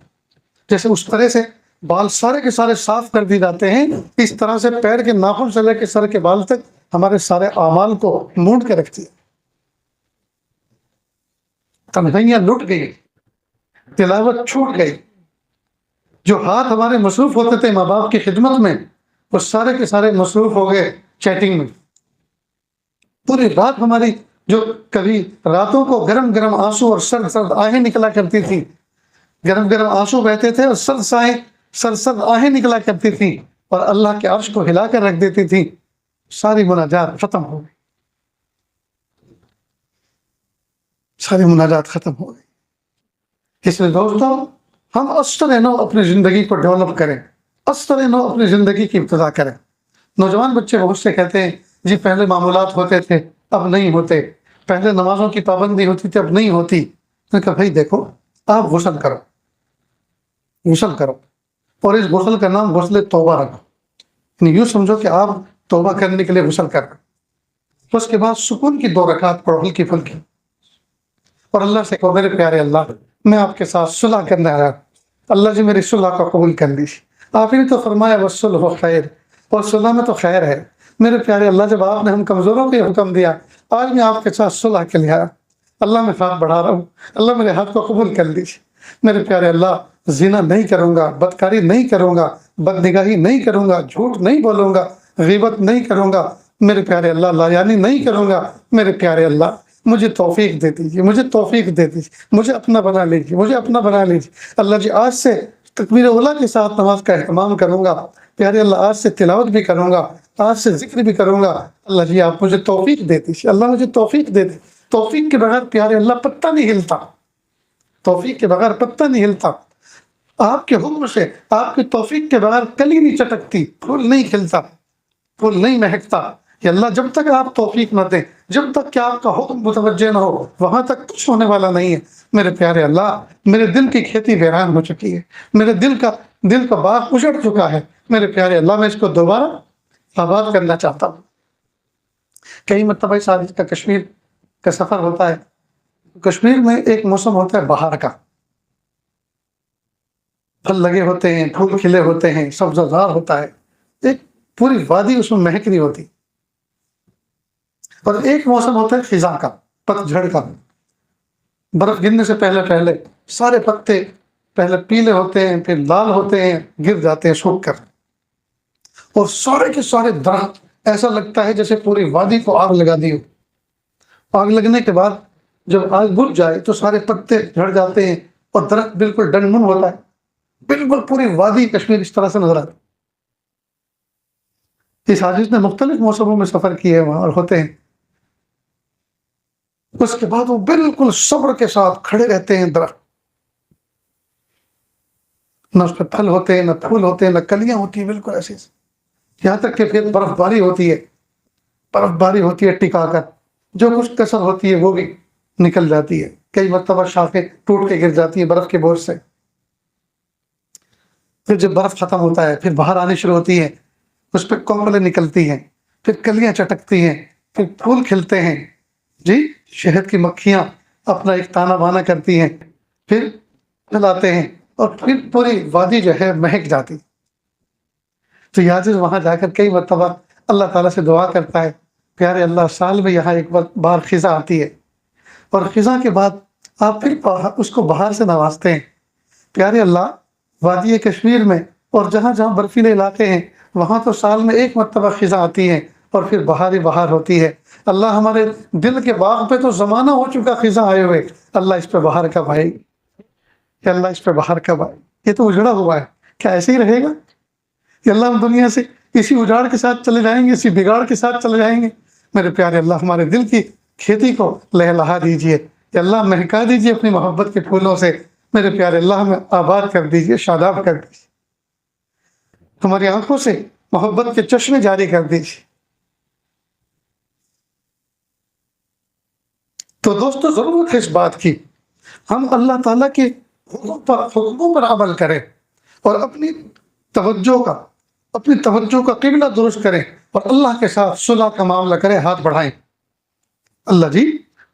جیسے اس طرح سے بال سارے کے سارے صاف کر دیے جاتے ہیں، اس طرح سے پیر کے ناخن سے لے کے سر کے بال تک ہمارے سارے اعمال کو مونڈ کے رکھتی ہے۔ تنہائیاں لٹ گئی، تلاوت چھوٹ گئی، جو ہاتھ ہمارے مصروف ہوتے تھے ماں باپ کی خدمت میں، وہ سارے کے سارے مصروف ہو گئے چیٹنگ میں۔ پوری رات ہماری جو کبھی راتوں کو گرم گرم آنسو اور سرد سرد آہیں نکلا کرتی تھی، گرم گرم آنسو بہتے تھے اور سرد سرد آہیں نکلا کرتی تھی اور اللہ کے عرش کو ہلا کر رکھ دیتی تھی، ساری مناجات ختم ہو گئی، ساری مناجات ختم ہو گئی۔ اس لیے دوستوں، ہم اثر نو اپنی زندگی کو ڈیولپ کریں، اثر نو اپنی زندگی کی ابتدا کریں۔ نوجوان بچے بہت سے کہتے ہیں جی پہلے معمولات ہوتے تھے اب نہیں ہوتے، پہلے نمازوں کی پابندی ہوتی تھی اب نہیں ہوتی۔ میں نے کہا بھائی دیکھو، آپ غسل کرو، غسل کرو، اور اس غسل کا نام غسل توبہ رکھو، یعنی یوں سمجھو کہ آپ توبہ کرنے کے لیے غسل کر رہے ہیں۔ اس کے بعد سکون کی 2 رکعت پڑھو، ہلکی پھلکی، اور اللہ سے کہو میرے پیارے اللہ، میں آپ کے ساتھ صلح کرنے آیا، اللہ جی میری صلح کو قبول کر لیجیے۔ آپ نے تو فرمایا والصلح خیر، اور صلح میں تو خیر ہے۔ میرے پیارے اللہ، جب آپ نے ہم کمزوروں کو یہ حکم دیا، آج میں آپ کے ساتھ صلح کے لیے آیا، اللہ میں ہاتھ بڑھا رہا ہوں، اللہ میرے ہاتھ کو قبول کر لیجیے۔ میرے پیارے اللہ، زنا نہیں کروں گا، بدکاری نہیں کروں گا، بد نگاہی نہیں کروں گا، جھوٹ نہیں بولوں گا، غیبت نہیں کروں گا، میرے پیارے اللہ، لایانی نہیں کروں گا۔ میرے پیارے اللہ، مجھے توفیق دے دیجیے، مجھے توفیق دے دیجیے، مجھے اپنا بنا لیجیے، مجھے اپنا بنا لیجیے۔ اللہ جی آج سے تکبیر اولیٰ کے ساتھ نماز کا اہتمام کروں گا، پیارے اللہ آج سے تلاوت بھی کروں گا، آج سے ذکر بھی کروں گا۔ اللہ جی آپ مجھے توفیق دے دیجیے، اللہ مجھے توفیق دے دے۔ توفیق کے بغیر پیارے اللہ پتہ نہیں ہلتا، توفیق کے بغیر پتہ نہیں ہلتا۔ آپ کے حکم سے، آپ کی توفیق کے بغیر کلی نہیں چٹکتی، پھول نہیں کھلتا، پھول نہیں مہکتا۔ کہ اللہ جب تک آپ توفیق نہ دیں، جب تک کہ آپ کا حکم متوجہ نہ ہو، وہاں تک کچھ ہونے والا نہیں ہے۔ میرے پیارے اللہ، میرے دل کی کھیتی ویران ہو چکی ہے، میرے دل کا باغ اجڑ چکا ہے۔ میرے پیارے اللہ، میں اس کو دوبارہ آباد کرنا چاہتا ہوں۔ کئی مرتبہ ساتھ کا کشمیر کا سفر ہوتا ہے، کشمیر میں ایک موسم ہوتا ہے بہار کا، پھل لگے ہوتے ہیں، پھول کھلے ہوتے ہیں، سبزہ زار ہوتا ہے، ایک پوری وادی اس میں مہک رہی ہوتی۔ اور ایک موسم ہوتا ہے خزاں کا، پت جھڑ کا، برف گرنے سے پہلے پہلے سارے پتے پہلے پیلے ہوتے ہیں، پھر لال ہوتے ہیں، گر جاتے ہیں سوکھ کر، اور سارے کے سارے درخت ایسا لگتا ہے جیسے پوری وادی کو آگ لگا دی ہو۔ آگ لگنے کے بعد جب آگ بجھ جائے تو سارے پتے جھڑ جاتے ہیں اور درخت بالکل ڈنڈ ہوتا ہے، بالکل پوری وادی کشمیر اس طرح سے نظر آتی۔ اس حاجت نے مختلف موسموں میں سفر کیے وہاں اور ہوتے ہیں، اس کے بعد وہ بالکل صبر کے ساتھ کھڑے رہتے ہیں درخت، نہ اس پہ پھل ہوتے ہیں، نہ پھول ہوتے ہیں، نہ کلیاں ہوتی ہیں، بالکل ایسے، یہاں تک کہ پھر برف باری ہوتی ہے، برف باری ہوتی ہے ٹکا کر، جو کچھ کسر ہوتی ہے وہ بھی نکل جاتی ہے، کئی مرتبہ شاخیں ٹوٹ کے گر جاتی ہیں برف کے بوجھ سے۔ پھر جب برف ختم ہوتا ہے پھر باہر آنی شروع ہوتی ہے، اس پہ کوملیں نکلتی ہیں، پھر کلیاں چٹکتی ہیں، پھر پھول کھلتے ہیں، جی، شہد کی مکھیاں اپنا ایک تانا بانا کرتی ہیں، پھر پھل آتے ہیں، اور پھر پوری وادی جو ہے مہک جاتی۔ تو یاجز وہاں جا کر کئی مرتبہ اللہ تعالیٰ سے دعا کرتا ہے، پیارے اللہ سال میں یہاں ایک بار خزاں آتی ہے، اور خزاں کے بعد آپ پھر اس کو بہار سے نوازتے ہیں۔ پیارے اللہ، وادی کشمیر میں اور جہاں جہاں برفیلے علاقے ہیں وہاں تو سال میں ایک مرتبہ خزاں آتی ہے اور پھر بہار ہی بہار ہوتی ہے۔ اللہ ہمارے دل کے باغ پہ تو زمانہ ہو چکا خزاں آئے ہوئے، اللہ اس پہ بہار کب آئے گی؟ کہ اللہ اس پہ بہار کب آئے؟ یہ تو اجڑا ہوا ہے، کیا ایسے ہی رہے گا کہ اللہ ہم دنیا سے اسی اجاڑ کے ساتھ چلے جائیں گے، اسی بگاڑ کے ساتھ چلے جائیں گے؟ میرے پیارے اللہ، ہمارے دل کی کھیتی کو لہلہا دیجئے، کہ اللہ مہکا دیجئے اپنی محبت کے پھولوں سے۔ میرے پیارے اللہ، ہمیں آباد کر دیجئے، شاداب کر دیجئے، ہماری آنکھوں سے محبت کے چشمے جاری کر دیجئے۔ تو دوستو، ضرورت ہے اس بات کی ہم اللہ تعالیٰ کے حکموں پر عمل کریں، اور اپنی توجہ کا قبلہ درست کریں اور اللہ کے ساتھ صلح کا معاملہ کریں، ہاتھ بڑھائیں۔ اللہ جی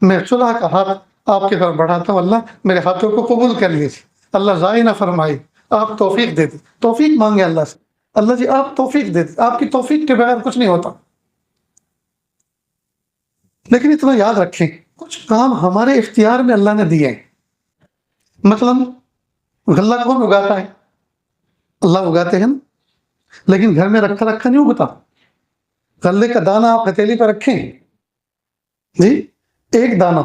میں صلح کا ہاتھ آپ کی طرف بڑھاتا ہوں، اللہ میرے ہاتھوں کو قبول کر لیجیے، اللہ ضائع نہ فرمائی، آپ توفیق دے دیں۔ توفیق مانگے اللہ سے، اللہ جی آپ توفیق دے دیں، آپ کی توفیق کے بغیر کچھ نہیں ہوتا۔ لیکن اتنا یاد رکھیں کچھ کام ہمارے اختیار میں اللہ نے دیے ہیں۔ مثلا غلہ کون اگاتا ہے؟ اللہ اگاتے ہیں نا، لیکن گھر میں رکھا نہیں اگتا۔ غلے کا دانہ آپ ہتھیلی پہ رکھیں جی، ایک دانہ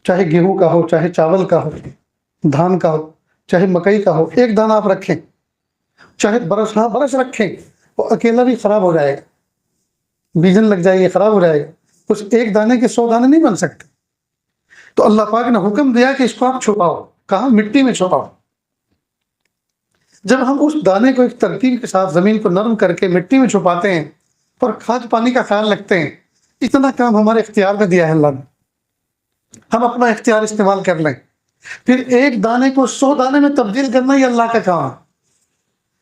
چاہے گیہوں کا ہو، چاہے چاول کا ہو، دھان کا ہو، چاہے مکئی کا ہو، ایک دانہ آپ رکھیں، چاہے برس رکھیں، وہ اکیلا بھی خراب ہو جائے گا، بیجن لگ جائے گی، خراب ہو جائے گا۔ اس ایک دانے کے 100 دانے نہیں بن سکتے۔ تو اللہ پاک نے حکم دیا کہ اس کو آپ چھپاؤ، کہاں؟ مٹی میں چھپاؤ۔ جب ہم اس دانے کو ایک ترتیب کے ساتھ زمین کو نرم کر کے مٹی میں چھپاتے ہیں اور کھاد پانی کا خیال رکھتے ہیں، اتنا کام ہمارے اختیار میں دیا ہے اللہ نے، ہم اپنا اختیار استعمال کر لیں۔ پھر ایک دانے کو 100 دانے میں تبدیل کرنا ہی اللہ کا کام ہے۔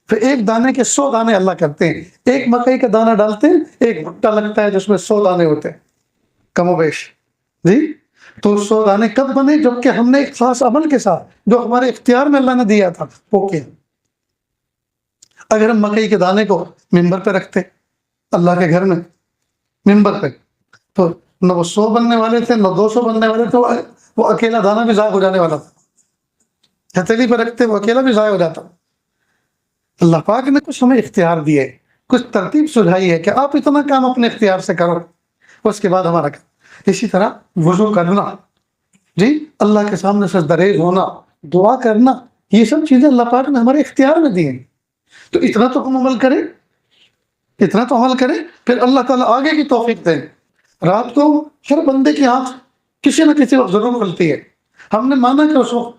پھر ایک دانے کے 100 دانے اللہ کرتے ہیں۔ ایک مکئی کا دانہ ڈالتے ہیں، ایک بھٹا لگتا ہے جس میں 100 دانے ہوتے ہیں، کم و بیش جی۔ تو 100 دانے کب بنے؟ جبکہ ہم نے ایک خاص عمل کے ساتھ جو ہمارے اختیار میں اللہ نے دیا تھا وہ کیا۔ اگر ہم مکئی کے دانے کو ممبر پہ رکھتے اللہ کے گھر میں ممبر پہ، تو نہ وہ 100 بننے والے تھے، نہ 200 بننے والے تھے، وہ اکیلا دانہ بھی ضائع ہو جانے والا تھا۔ ہتھیلی پہ رکھتے وہ اکیلا بھی ضائع ہو جاتا۔ اللہ پاک نے کچھ ہمیں اختیار دیے، کچھ ترتیب سجھائی ہے کہ آپ اتنا کام اپنے اختیار سے کرو، اس کے بعد ہمارا کام۔ اسی طرح وضو کرنا جی، اللہ کے سامنے سجدہ ریز ہونا، دعا کرنا، یہ سب چیزیں اللہ پاک نے ہمارے اختیار میں دی ہیں۔ تو اتنا تو ہم عمل کریں، پھر اللہ تعالیٰ آگے کی توفیق دیں۔ رات کو ہر بندے کی آنکھ کسی نہ کسی وقت ضرور کھلتی ہے۔ ہم نے مانا کہ اس وقت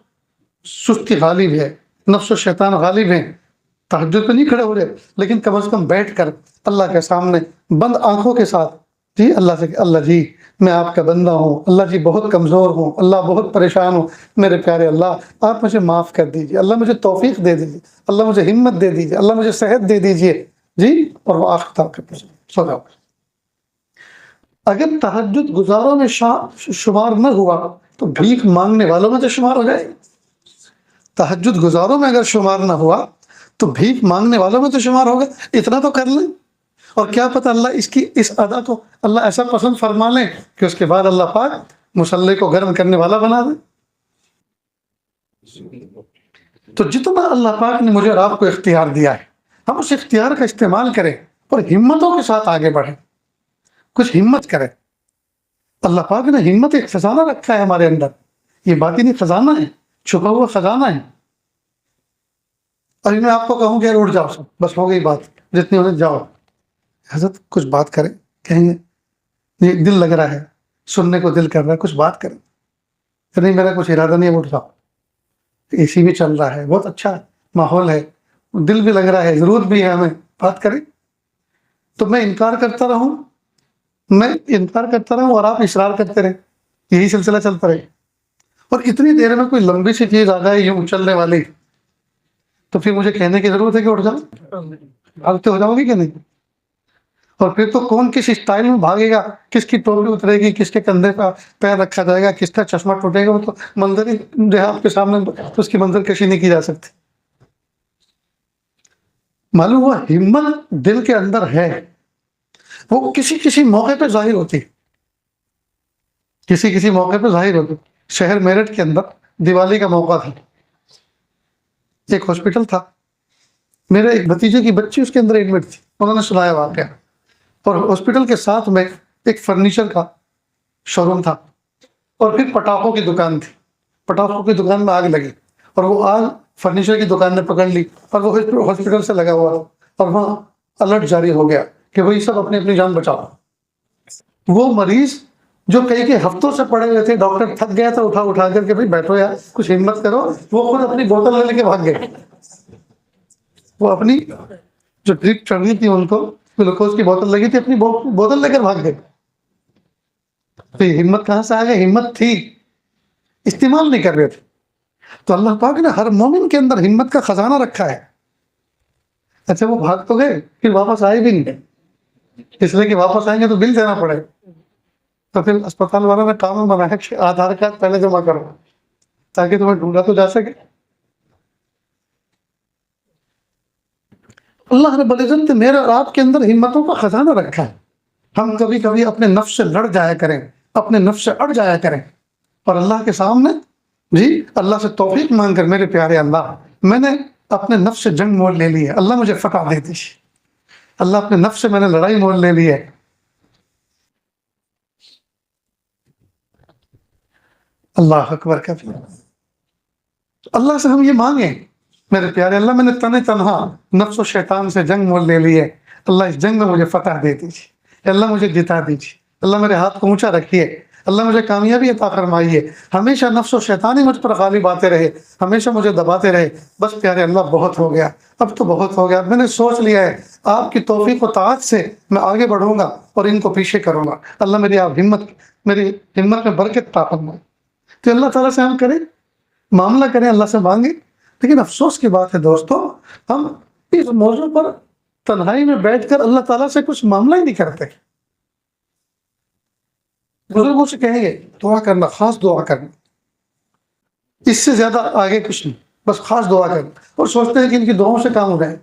سستی غالب ہے، نفس و شیطان غالب ہیں، تہجد پہ نہیں کھڑے ہو رہے، لیکن کم از کم بیٹھ کر اللہ کے سامنے بند آنکھوں کے ساتھ جی اللہ سے کہ اللہ جی میں آپ کا بندہ ہوں، اللہ جی بہت کمزور ہوں، اللہ بہت پریشان ہوں، میرے پیارے اللہ آپ مجھے معاف کر دیجیے، اللہ مجھے توفیق دے دیجیے، اللہ مجھے ہمت دے دیجیے، اللہ مجھے صحت دے دیجیے جی، اور وہ آخر تک سو جاؤ۔ اگر تہجد گزاروں میں شمار نہ ہوا تو بھیک مانگنے والوں میں تو شمار ہو جائے گا۔ تہجد گزاروں میں اگر شمار نہ ہوا تو بھیک مانگنے والوں میں تو شمار ہوگا۔ اتنا تو کر لیں، اور کیا پتہ اللہ اس ادا کو اللہ ایسا پسند فرما لیں کہ اس کے بعد اللہ پاک مصلی کو گرم کرنے والا بنا دے۔ تو جتنا اللہ پاک نے مجھے اور آپ کو اختیار دیا ہے، ہم اس اختیار کا استعمال کریں اور ہمتوں کے ساتھ آگے بڑھیں، کچھ ہمت کریں۔ اللہ پاک نے ہمت ایک خزانہ رکھا ہے ہمارے اندر، یہ باطنی خزانہ ہے، چھپا ہوا خزانہ ہے۔ ابھی میں آپ کو کہوں کہ اٹھ جاؤ، سب بس ہو گئی بات، جتنی ہونے جاؤ، حضرت کچھ بات کریں، کہیں گے یہ دل لگ رہا ہے، سننے کو دل کر رہا ہے، کچھ بات کریں۔ نہیں میرا کچھ ارادہ نہیں ہے، اٹھ جاؤ، اے سی بھی چل رہا ہے، بہت اچھا ماحول ہے، دل بھی لگ رہا ہے، ضرورت بھی ہے ہمیں، بات کریں۔ تو میں انکار کرتا رہوں اور آپ اصرار کرتے رہیں، یہی سلسلہ چلتا رہے۔ اور اتنی دیر میں کوئی لمبی سی چیز آ جائے یوں چلنے والی، تو پھر مجھے کہنے کی ضرورت ہے کہ اٹھ جاؤ، بھاگتے ہو جاؤ گی کہ نہیں؟ اور پھر تو کون کس اسٹائل میں بھاگے گا، کس کی ٹوپی اترے گی، کس کے کندھے پہ پیر رکھا جائے گا، کس کا چشمہ ٹوٹے گا، وہ تو منظر ہی جو ہے آپ کے سامنے اس کی منظر کشی نہیں کی جا سکتی۔ معلوم ہوا ہمت دل کے اندر ہے، وہ کسی موقع پہ ظاہر ہوتی، کسی موقع پہ ظاہر ہوتی۔ شہر میرٹھ کے اندر دیوالی کا موقع تھا، ایک ہاسپٹل تھا، میرے ایک بھتیجے کی بچی اس کے اندر ایڈمٹ تھی، انہوں نے سنایا واقعہ۔ اور ہاسپٹل کے ساتھ میں ایک فرنیچر کا شو روم تھا، اور پھر پٹاخوں کی دکان تھی، پٹاخوں کی دکان میں آگ لگی، اور وہ آگ فرنیچر کی دکان نے پکڑ لی، اور وہ ہاسپٹل سے لگا ہوا، اور وہاں الرٹ جاری ہو گیا کہ وہی سب اپنی جان بچاؤ۔ وہ مریض جو کئی ہفتوں سے پڑے ہوئے تھے، ڈاکٹر تھک گیا تھا اٹھا کر کے بھائی بیٹھو یار کچھ ہمت کرو، وہ خود اپنی بوتل لے کے بھاگ گئے، وہ اپنی جو ڈرپ چڑھ رہی تھی ان کو گلوکوز کی بوتل لگی تھی، اپنی بوتل لے کر بھاگ گئے۔ تو یہ ہمت کہاں سے آ گئی؟ ہمت تھی، استعمال نہیں کر رہے تھے۔ تو اللہ پاک نے ہر مومن کے اندر ہمت کا خزانہ رکھا ہے، اچھا وہ بھاگ تو گئے پھر واپس آئے بھی نہیں، اس لیے کہ واپس آئیں گے تو بل دینا پڑے، تو پھر اسپتال والوں نے قانون بنایا کہ آدھار کارڈ پہلے جمع کرو تاکہ تمہیں ڈھونڈا تو جا سکے۔ اللہ رب العزت نے میرے اور آپ کے اندر ہمتوں کا خزانہ رکھا ہے۔ ہم کبھی کبھی اپنے نفس سے لڑ جایا کریں، اپنے نفس سے اڑ جایا کریں، اور اللہ کے سامنے اللہ سے توفیق مانگ کر، میرے پیارے اللہ میں نے اپنے نفس سے جنگ مول لے لی ہے، اللہ مجھے فتح دے دی، اللہ اپنے نفس سے میں نے لڑائی مول لے لی ہے۔ اللہ اکبر کبھی اللہ سے ہم یہ مانگیں، میرے پیارے اللہ میں نے تنہا نفس و شیطان سے جنگ مول لے لی ہے، اللہ اس جنگ میں مجھے فتح دے دیجیے، اللہ مجھے جتا دیجیے، اللہ میرے ہاتھ کو اونچا رکھیے، اللہ مجھے کامیابی عطا فرمائیے، ہمیشہ نفس و شیطان ہی مجھ پر غالب آتے رہے، ہمیشہ مجھے دباتے رہے، بس پیارے اللہ بہت ہو گیا، اب تو بہت ہو گیا، میں نے سوچ لیا ہے آپ کی توفیق و طاعت سے میں آگے بڑھوں گا اور ان کو پیچھے کروں گا، اللہ میری آپ میری ہمت میں برکت عطا فرمائے۔ تو اللہ تعالیٰ سے ہم کریں، معاملہ کریں، اللہ سے مانگیں، لیکن افسوس کی بات ہے دوستو، ہم اس موضوع پر تنہائی میں بیٹھ کر اللہ تعالیٰ سے کچھ معاملہ ہی نہیں کرتے۔ بزرگوں سے کہیں گے دعا کرنا، خاص دعا کرنا، اس سے زیادہ آگے کچھ نہیں، بس خاص دعا کرنا، اور سوچتے ہیں کہ ان کی دعاؤں سے کام ہو رہے ہیں۔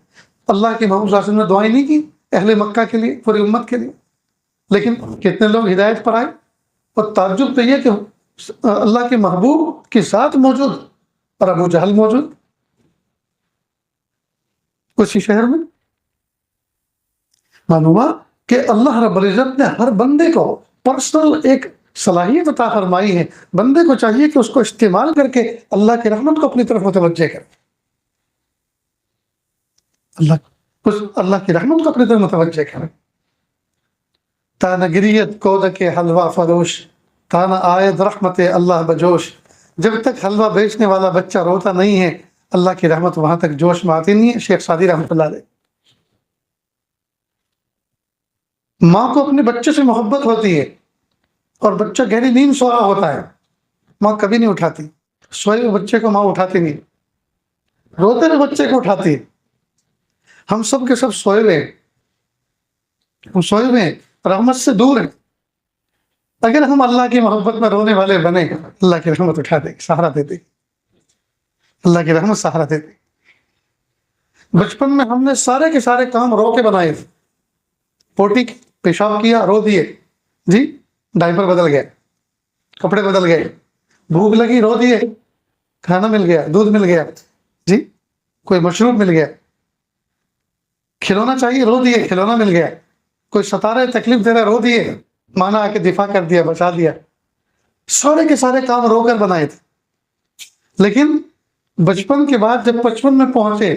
اللہ کے محمد صلی اللہ علیہ وسلم نے دعائیں نہیں کی اہل مکہ کے لیے، پوری امت کے لیے، لیکن کتنے لوگ ہدایت پر آئے، اور تعجب تو یہ کہ اللہ کے محبوب کے ساتھ موجود اور ابو جہل موجود اسی شہر میں۔ معلوم کہ اللہ رب العزت نے ہر بندے کو پرسنل ایک صلاحیت عطا فرمائی ہے، بندے کو چاہیے کہ اس کو استعمال کر کے اللہ کی رحمت کو اپنی طرف متوجہ کرے، اللہ کی رحمت کو اپنی طرف متوجہ کرے۔ تانا گریت کودک حلوہ فروش، تانا آیت رحمت اللہ بجوش، جب تک حلوہ بیچنے والا بچہ روتا نہیں ہے اللہ کی رحمت وہاں تک جوش میں آتی نہیں ہے۔ شیخ سعدی رحمۃ اللہ علیہ۔ ماں کو اپنے بچے سے محبت ہوتی ہے، اور بچہ گہری نیند سو رہا ہوتا ہے، ماں کبھی نہیں اٹھاتی، سوئے ہوئے بچے کو ماں اٹھاتی نہیں، روتے ہوئے بچے کو اٹھاتی۔ ہم سب کے سب سوئے ہوئے ہیں، ہم سوئے ہوئے ہیں، رحمت سے دور ہیں، اگر ہم اللہ کی محبت میں رونے والے بنے اللہ کی رحمت اٹھا دے گی، سہارا دے دے گی، اللہ کی رحمت سہارا دے دے گی۔ بچپن میں ہم نے سارے کے سارے کام رو کے بنائے، پوٹی پیشاب کیا رو دیے، ڈائپر بدل گئے، کپڑے بدل گئے، بھوک لگی رو دیے، کھانا مل گیا، دودھ مل گیا، کوئی مشروب مل گیا، کھلونا چاہیے رو دیے، کھلونا مل گیا، کوئی ستا رہے تکلیف دے رہے رو دیے، مانا آ کے دفاع کر دیا، بچا دیا، سارے کے سارے کام رو کر بنائے تھے۔ لیکن بچپن کے بعد جب 55 میں پہنچے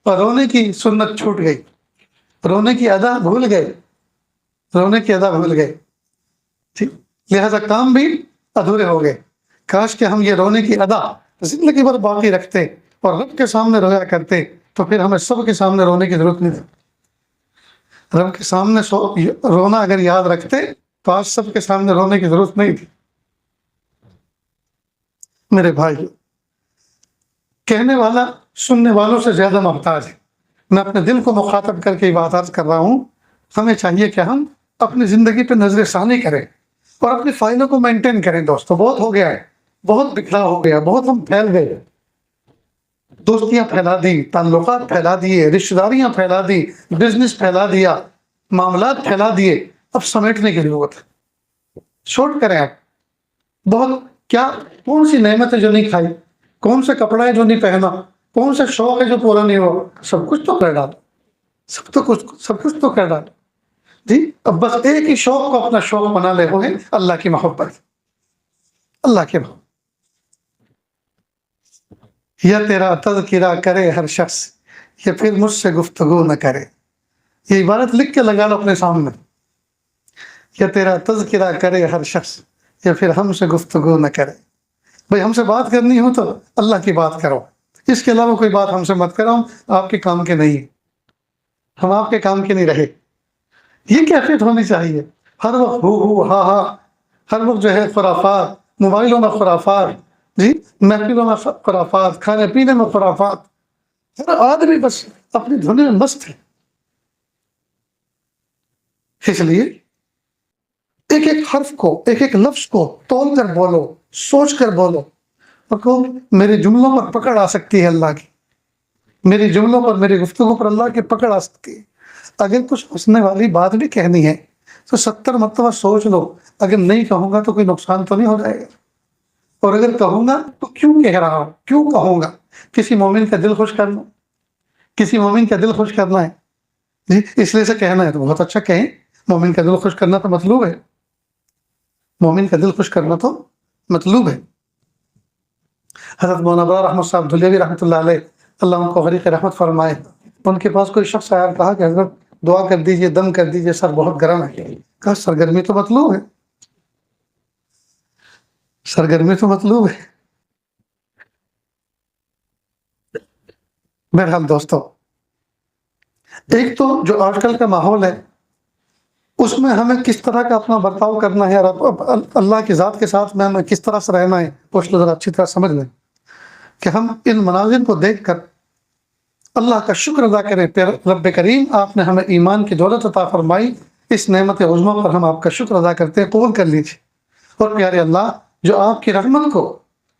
اور رونے کی سنت چھوٹ گئی، رونے کی ادا بھول گئے، رونے کی ادا بھول گئے، لہذا کام بھی ادھورے ہو گئے۔ کاش کہ ہم یہ رونے کی ادا زندگی بھر باقی رکھتے اور رب کے سامنے رویا کرتے، تو پھر ہمیں سب کے سامنے رونے کی ضرورت نہیں تھی۔ رب کے سامنے رونا اگر یاد رکھتے تو آج سب کے سامنے رونے کی ضرورت نہیں تھی۔ میرے بھائی، کہنے والا سننے والوں سے زیادہ محتاج ہے، میں اپنے دل کو مخاطب کر کے یہ بات عرض کر رہا ہوں۔ ہمیں چاہیے کہ ہم اپنی زندگی پہ نظر ثانی کریں اور اپنی فائلوں کو مینٹین کریں۔ دوستو بہت ہو گیا ہے، بہت بکھرا ہو گیا، بہت ہم پھیل گئے، دوستیاں پھیلا دی، تعلقات پھیلا دیے، رشتہ داریاں پھیلا دی، بزنس پھیلا دیا، معاملات پھیلا دیے، اب سمیٹنے کی ضرورت ہے۔ شورٹ کریں آپ، بہت کون سی نعمت ہے جو نہیں کھائی، کون سے کپڑا ہے جو نہیں پہنا، کون سے شوق ہے جو پورا نہیں ہوا، سب کچھ تو کر ڈالو، سب کچھ تو کر ڈالو۔ اب بس ایک ہی شوق کو اپنا شوق بنا لے، وہ ہے اللہ کی محبت، اللہ کی محبت۔ یا تیرا تذکرہ کرے ہر شخص، یا پھر مجھ سے گفتگو نہ کرے۔ یہ عبارت لکھ کے لگا لو اپنے سامنے، یا تیرا تذکرہ کرے ہر شخص، یا پھر ہم سے گفتگو نہ کرے۔ بھئی ہم سے بات کرنی ہو تو اللہ کی بات کرو، اس کے علاوہ کوئی بات ہم سے مت کرو، ہم آپ کے کام کے نہیں، ہم آپ کے کام کے نہیں رہے۔ یہ کیفیت ہونی چاہیے، ہر وقت ہو ہاں ہاں، ہر وقت جو ہے خرافات، موبائلوں میں خرافات، محفلوں میں خرافات، کھانے پینے میں خرافات، ہر آدمی بس اپنی دھن میں مست ہے. اس لیے ایک ایک حرف کو، ایک ایک لفظ کو تول کر بولو، سوچ کر بولو. اور میرے جملوں پر پکڑ آ سکتی ہے اللہ کی، میری جملوں پر، میری گفتگو پر اللہ کی پکڑ آ سکتی ہے. اگر کچھ ہنسنے والی بات بھی کہنی ہے تو 70 مرتبہ سوچ لو، اگر نہیں کہوں گا تو کوئی نقصان تو نہیں ہو جائے گا، اور اگر کہوں گا تو کیوں کہہ رہا ہوں، کیوں کہوں گا. کسی مومن کا دل خوش کرنا، کسی مومن کا دل خوش کرنا ہے جی، اس لیے سے کہنا ہے تو بہت اچھا کہیں. مومن کا دل خوش کرنا تو مطلوب ہے، مومن کا دل خوش کرنا تو مطلوب ہے. حضرت مولانا ابرار احمد صاحب دھلیوی رحمۃ اللہ علیہ، اللہ ان کو غریق رحمت فرمائے، ان کے پاس کوئی شخص آیا، کہا کہ حضرت دعا کر دیجئے، دم کر دیجئے، سر بہت گرم ہے. کہا سرگرمی تو مطلوب ہے، سرگرمی تو مطلوب ہے. بہرحال دوستو، ایک تو جو آج کل کا ماحول ہے اس میں ہمیں کس طرح کا اپنا برتاؤ کرنا ہے اور اللہ کی ذات کے ساتھ میں ہمیں کس طرح سے رہنا ہے، وہ ذرا اچھی طرح سمجھ لیں کہ ہم ان مناظر کو دیکھ کر اللہ کا شکر ادا کریں. رب کریم آپ نے ہمیں ایمان کی دولت عطا فرمائی، اس نعمت عظمیٰ پر ہم آپ کا شکر ادا کرتے ہیں، قبول کر لیجیے. اور پیارے اللہ، جو آپ کی رحمت کو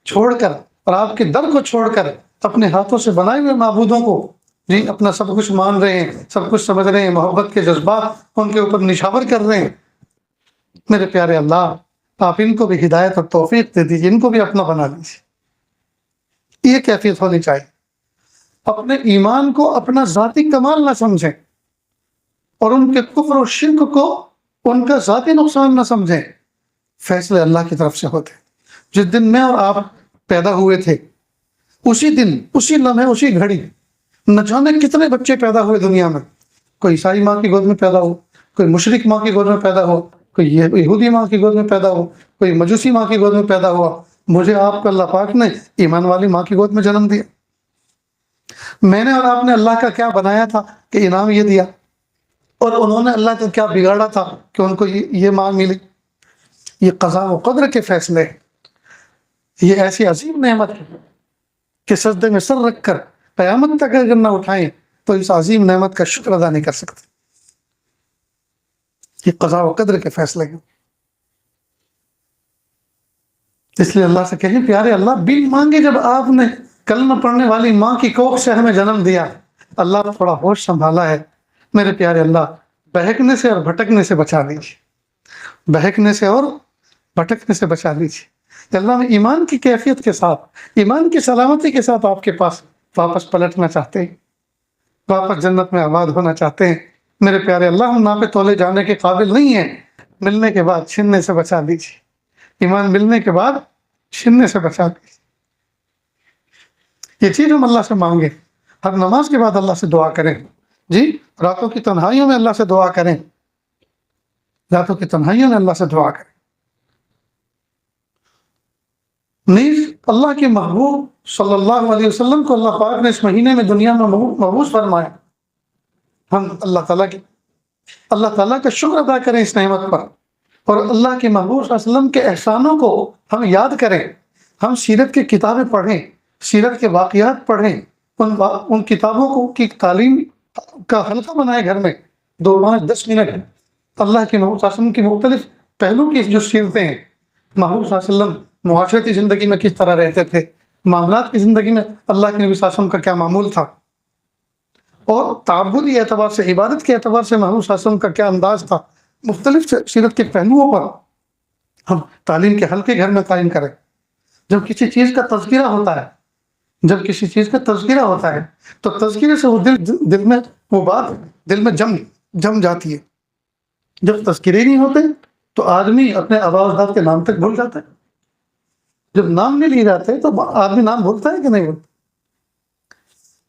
چھوڑ کر اور آپ کے در کو چھوڑ کر اپنے ہاتھوں سے بنائے ہوئے معبودوں کو جی اپنا سب کچھ مان رہے ہیں، سب کچھ سمجھ رہے ہیں، محبت کے جذبات ان کے اوپر نشاور کر رہے ہیں، میرے پیارے اللہ آپ ان کو بھی ہدایت اور توفیق دے دیجیے، ان کو بھی اپنا بنا لیجیے. یہ کیفیت ہونی چاہیے. اپنے ایمان کو اپنا ذاتی کمال نہ سمجھیں، اور ان کے کفر و شرک کو ان کا ذاتی نقصان نہ سمجھیں. فیصلے اللہ کی طرف سے ہوتے. جس دن میں اور آپ پیدا ہوئے تھے، اسی دن، اسی لمحے، اسی گھڑی نہ جانے کتنے بچے پیدا ہوئے دنیا میں. کوئی عیسائی ماں کی گود میں پیدا ہو، کوئی مشرک ماں کی گود میں پیدا ہو، کوئی یہودی ماں کی گود میں پیدا ہو، کوئی مجوسی ماں کی گود میں پیدا ہوا. مجھے آپ کو اللہ پاک نے ایمان والی ماں کی گود میں جنم دیا. میں نے اور آپ نے اللہ کا کیا بنایا تھا کہ انعام یہ دیا، اور انہوں نے اللہ کا کیا بگاڑا تھا کہ ان کو یہ ماں ملی. یہ قضاء و قدر کے فیصلے، یہ ایسی عظیم نعمت ہے کہ سجدے میں سر رکھ کر قیامت تک اگر نہ اٹھائیں تو اس عظیم نعمت کا شکر ادا نہیں کر سکتے. یہ قضاء و قدر کے فیصلے ہیں. اس لیے اللہ سے کہیں پیارے اللہ، بن مانگے جب آپ نے کلمہ پڑھنے والی ماں کی کوکھ سے ہمیں جنم دیا، اللہ تھوڑا ہوش سنبھالا ہے. میرے پیارے اللہ بہکنے سے اور بھٹکنے سے بچا لیجیے، بہکنے سے اور بھٹکنے سے بچا لیجیے. اللہ میں ایمان کی کیفیت کے ساتھ، ایمان کی سلامتی کے ساتھ آپ کے پاس واپس پلٹنا چاہتے ہیں، واپس جنت میں آباد ہونا چاہتے ہیں. میرے پیارے اللہ ہم ناپے تولے جانے کے قابل نہیں ہیں، ملنے کے بعد چھننے سے بچا لیجیے. ایمان ملنے کے بعد چھننے سے بچا لیجیے. یہ چیز ہم اللہ سے مانگیں. ہر نماز کے بعد اللہ سے دعا کریں جی، راتوں کی تنہائیوں میں اللہ سے دعا کریں، راتوں کی تنہائیوں میں اللہ سے دعا کریں. نیز اللہ کے محبوب صلی اللہ علیہ وسلم کو اللہ پاک نے اس مہینے میں دنیا میں مبعوث فرمایا. ہم اللہ تعالیٰ کا شکر ادا کریں اس نعمت پر، اور اللہ کے محبوب صلی اللہ علیہ وسلم کے احسانوں کو ہم یاد کریں. ہم سیرت کی کتابیں پڑھیں، سیرت کے واقعات پڑھیں، ان کتابوں کو کی تعلیم کا حلقہ بنائے گھر میں. 2، 5، 10 منٹ اللہ کے محبوب صلی اللہ علیہ وسلم کی مختلف پہلو کی جو سیرتیں ہیں، محبوب صلی اللہ علیہ وسلم معاشرتی زندگی میں کس طرح رہتے تھے، معاملات کی زندگی میں اللہ کے نبی صلی اللہ علیہ وسلم کا کیا معمول تھا، اور تعبدی اعتبار سے، عبادت کے اعتبار سے محبوب صلی اللہ علیہ وسلم کا کیا انداز تھا. مختلف سیرت کے پہلوؤں پر ہم تعلیم کے حلقے گھر میں قائم کریں. جب کسی چیز کا تذکرہ ہوتا ہے، جب کسی چیز کا تذکرہ ہوتا ہے تو تذکرے سے وہ دل میں وہ بات دل میں جم جاتی ہے. جب تذکرے نہیں ہوتے تو آدمی اپنے آباء و اجداد کے نام تک بھول جاتا ہے. جب نام نہیں لیے جاتے تو آدمی نام بھولتا ہے کہ نہیں بھولتا.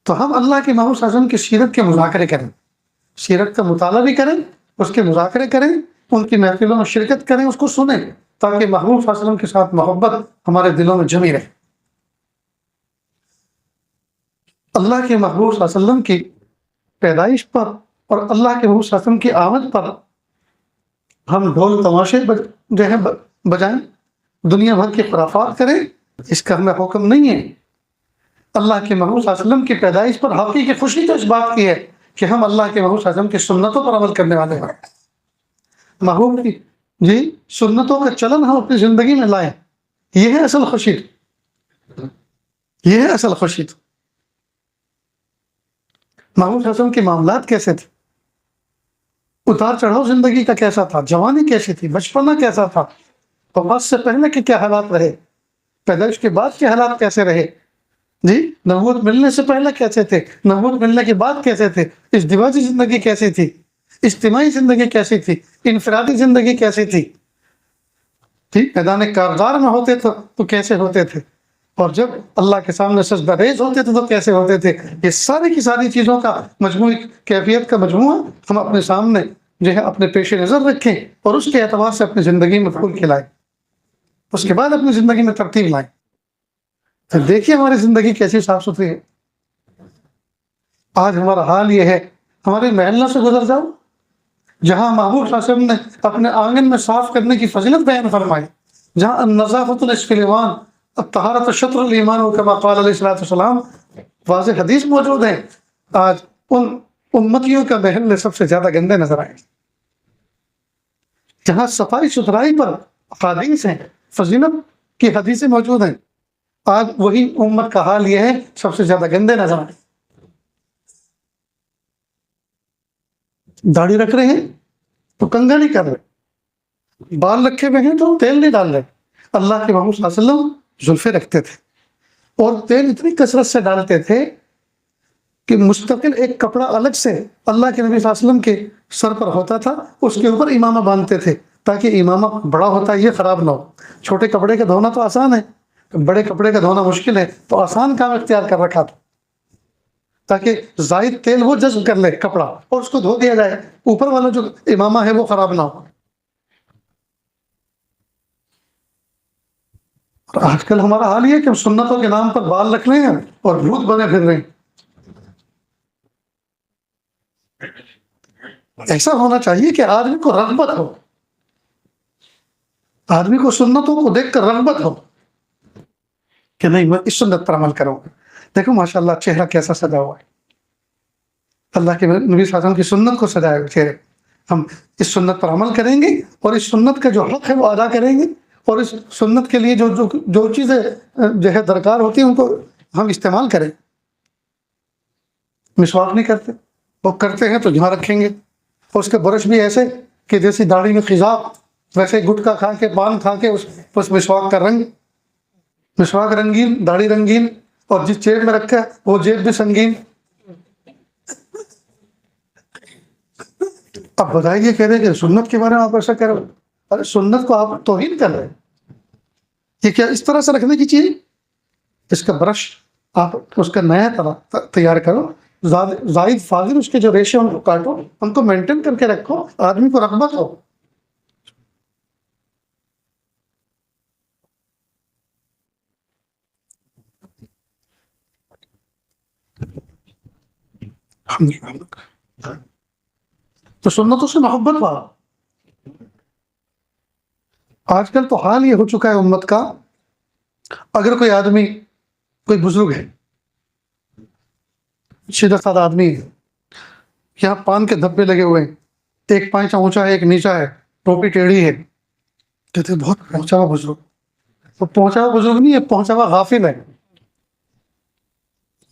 تو ہم اللہ کے محبوب صلی اللہ علیہ وسلم کی سیرت کے مذاکرے کریں، سیرت کا مطالعہ بھی کریں، اس کے مذاکرے کریں، ان کی محفلوں میں شرکت کریں، اس کو سنیں، تاکہ محبوب صلی اللہ علیہ وسلم کے ساتھ محبت ہمارے دلوں میں جمی رہے. اللہ کے محبوب صلی اللہ علیہ وسلم کی پیدائش پر اور اللہ کے محبوب صلی اللہ علیہ وسلم کی آمد پر ہم ڈھول تماشے جو ہے بجائیں، دنیا بھر کی خرافات کریں، اس کا ہمیں حکم نہیں ہے. اللہ کے محبوب صلی اللہ علیہ وسلم کی پیدائش پر حقیقی خوشی تو اس بات کی ہے کہ ہم اللہ کے محبوب صلی اللہ علیہ وسلم کی سنتوں پر عمل کرنے والے ہیں. محبوب کی جی سنتوں کا چلن ہم اپنی زندگی میں لائیں، یہ ہے اصل خوشی، یہ ہے اصل خوشی. محبوب صلی اللہ علیہ وسلم کے معاملات کیسے تھے، اتار چڑھاؤ زندگی کا کیسا تھا، جوانی کیسی تھی، بچپنا کیسا تھا، وفات سے پہلے کے کیا حالات رہے، پیدائش کے بعد کے حالات کیسے رہے، جی نبوت ملنے سے پہلے کیسے تھے، نبوت ملنے کے بعد کیسے تھے، ازدواجی زندگی کیسی تھی، اجتماعی زندگی کیسی تھی، انفرادی زندگی کیسی تھی، ٹھیک میدان کارزار میں ہوتے تھے تو کیسے ہوتے تھے، اور جب اللہ کے سامنے سجدہ ریز ہوتے تھے تو کیسے ہوتے تھے. یہ ساری کی ساری چیزوں کا مجموعی کیفیت کا مجموعہ ہم اپنے سامنے جو ہے اپنے پیش نظر رکھیں اور اس کے اعتبار سے اپنی زندگی میں پھول کھلائیں، اس کے بعد اپنی زندگی میں ترتیب لائیں. پھر دیکھیے ہماری زندگی کیسی صاف ستھری ہے. آج ہمارا حال یہ ہے، ہمارے محلوں سے گزر جاؤ جہاں محبوب صلی اللہ علیہ وسلم نے اپنے آنگن میں صاف کرنے کی فضیلت بیان فرمائی، جہاں النظافۃ نصف الایمان، الطہارۃ شطر الایمان کما قال علیہ الصلوۃ والسلام واضح حدیث موجود ہیں، آج ان امتیوں کا محل سب سے زیادہ گندے نظر آئے. جہاں صفائی ستھرائی پر احادیث ہیں، فضیلت کی حدیثیں موجود ہیں، آج وہی امت کا حال یہ ہے سب سے زیادہ گندے نظر آئے. داڑھی رکھ رہے ہیں تو کنگھا نہیں کر رہے، بال رکھے ہوئے ہیں تو تیل نہیں ڈال رہے. اللہ کے محبوب صلی اللہ علیہ وسلم زلفے رکھتے تھے اور تیل اتنی کثرت سے ڈالتے تھے کہ مستقل ایک کپڑا الگ سے اللہ کے نبی صلی اللہ علیہ وسلم کے سر پر ہوتا تھا، اس کے اوپر امامہ باندھتے تھے تاکہ امامہ بڑا ہوتا ہے یہ خراب نہ ہو. چھوٹے کپڑے کا دھونا تو آسان ہے، بڑے کپڑے کا دھونا مشکل ہے، تو آسان کام اختیار کر رکھا تھا تاکہ زائد تیل وہ جذب کر لے کپڑا اور اس کو دھو دیا جائے، اوپر والا جو امامہ ہے وہ خراب نہ ہو. اور آج کل ہمارا حال یہ ہے کہ ہم سنتوں کے نام پر بال رکھ رہے ہیں اور بھوت بنے پھر رہے ہیں. ایسا ہونا چاہیے کہ آدمی کو رغبت ہو، آدمی کو سنتوں کو دیکھ کر رغبت ہو کہ نہیں میں اس سنت پر عمل کروں. دیکھو ماشاءاللہ چہرہ کیسا سجا ہوا ہے، اللہ کے نبی صلی اللہ علیہ وسلم کی سنت کو سجائے ہوئے چہرے. ہم اس سنت پر عمل کریں گے اور اس سنت کا جو حق ہے وہ ادا کریں گے، اور اس سنت کے لیے جو چیزیں جو ہے درکار ہوتی ہیں ان کو ہم استعمال کریں. مسواک نہیں کرتے، وہ کرتے ہیں تو جہاں رکھیں گے، اور اس کے برش بھی ایسے کہ جیسی داڑھی میں خضاب، ویسے گٹکا کھا کے پان کھا کے اس مسواک کا رنگ، مسواک رنگین، داڑھی رنگین، اور جس جیب میں رکھا ہے وہ جیب بھی سنگین. اب بتائیے کہہ رہے کہ سنت کے بارے میں آپ ایسا کہہ رہے ہو، ارے سنت کو آپ توہین کر رہے ہیں. یہ کیا اس طرح سے رکھنے کی چیز؟ اس کا برش آپ اس کا نیا طرح تیار کرو، زائد فاضل اس کے جو ریشے ان کو کاٹو، ان کو مینٹین کر کے رکھو، آدمی کو رغبت ہو. تو سنتوں سے محبت ہوا. آج کل تو حال یہ ہو چکا ہے امت کا، اگر کوئی آدمی کوئی بزرگ ہے، سیدھا سادہ آدمی ہے، یہاں پان کے دھبے لگے ہوئے ہیں، ایک پانچا اونچا ہے ایک نیچا ہے، ٹوپی ٹیڑھی ہے، کہتے ہیں بہت پہنچا ہوا بزرگ. وہ پہنچا ہوا بزرگ نہیں ہے، پہنچا ہوا غافل ہے،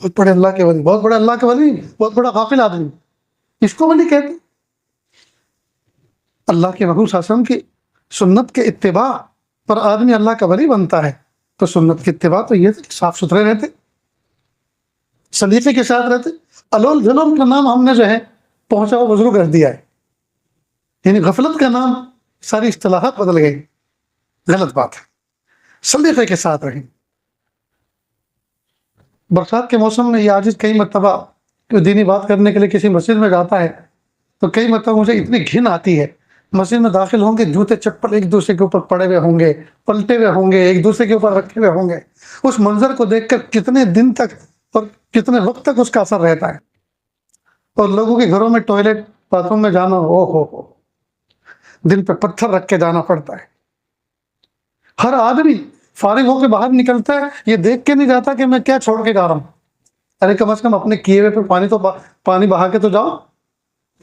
بہت بڑے اللہ کے ولی، بہت بڑے اللہ کے ولی، بہت بڑا غافل آدمی. اس کو ولی کہتے ہیں. اللہ کے محبوب صلی اللہ علیہ وسلم کی سنت کے اتباع پر آدمی اللہ کا ولی بنتا ہے. تو سنت کی اتباع تو یہ صاف ستھرے رہتے، سلیقے کے ساتھ رہتے. الول جلول کا نام ہم نے جو ہے پہنچا ہوا بزرگ رکھ دیا ہے، یعنی غفلت کا نام، ساری اصطلاحات بدل گئی. غلط بات ہے، سلیقے کے ساتھ رہیں. برسات کے موسم میں یہ عاجز کئی مرتبہ دینی بات کرنے کے لیے کسی مسجد میں جاتا ہے تو کئی مرتبہ مجھے اتنی گھن آتی ہے. مسجد میں داخل ہوں گے، جوتے چپل ایک دوسرے کے اوپر پڑے ہوئے ہوں گے، پلٹے ہوئے ہوں گے، ایک دوسرے کے اوپر رکھے ہوئے ہوں گے. اس منظر کو دیکھ کر کتنے دن تک اور کتنے وقت تک اس کا اثر رہتا ہے. اور لوگوں کے گھروں میں ٹوائلٹ باتھ روم میں جانا، ہو دل پہ پتھر رکھ کے جانا پڑتا ہے. ہر آدمی فارغ ہو کے باہر نکلتا ہے یہ دیکھ کے نہیں جاتا کہ میں کیا چھوڑ کے جا رہا ہوں. ارے کم از کم اپنے کیے ہوئے پہ پانی بہا کے تو جاؤ.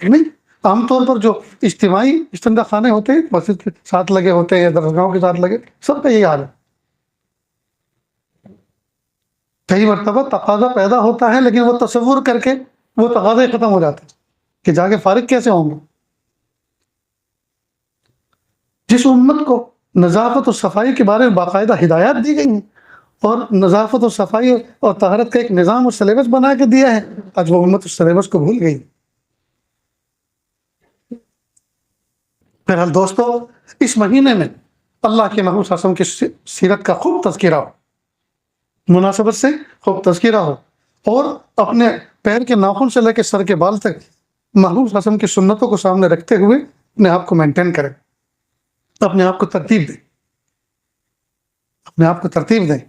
نہیں، عام طور پر جو اجتماعی استنجا خانے ہوتے ہیں مسجد کے ساتھ لگے ہوتے ہیں یا درسگاہوں کے ساتھ لگے، سب کا یہی حال ہے. کئی مرتبہ تقاضا پیدا ہوتا ہے لیکن وہ تصور کر کے وہ تقاضا ہی ختم ہو جاتا ہے کہ جا کے فارغ کیسے ہوں گے. جس امت کو نظافت و صفائی کے بارے میں باقاعدہ ہدایات دی گئی ہیں اور نظافت و صفائی اور طہارت کا ایک نظام اور سلیبس بنا کے دیا ہے، آج وہ امت اس سلیبس کو بھول گئی. بہرحال دوستو، اس مہینے میں اللہ کے محبوب صلی اللہ علیہ وسلم کی سیرت کا خوب تذکرہ ہو، مناسبت سے خوب تذکرہ ہو، اور اپنے پیر کے ناخن سے لے کے سر کے بال تک محبوب صلی اللہ علیہ وسلم کی سنتوں کو سامنے رکھتے ہوئے اپنے آپ کو مینٹین کریں، اپنے آپ کو ترتیب دیں، اپنے آپ کو ترتیب دیں،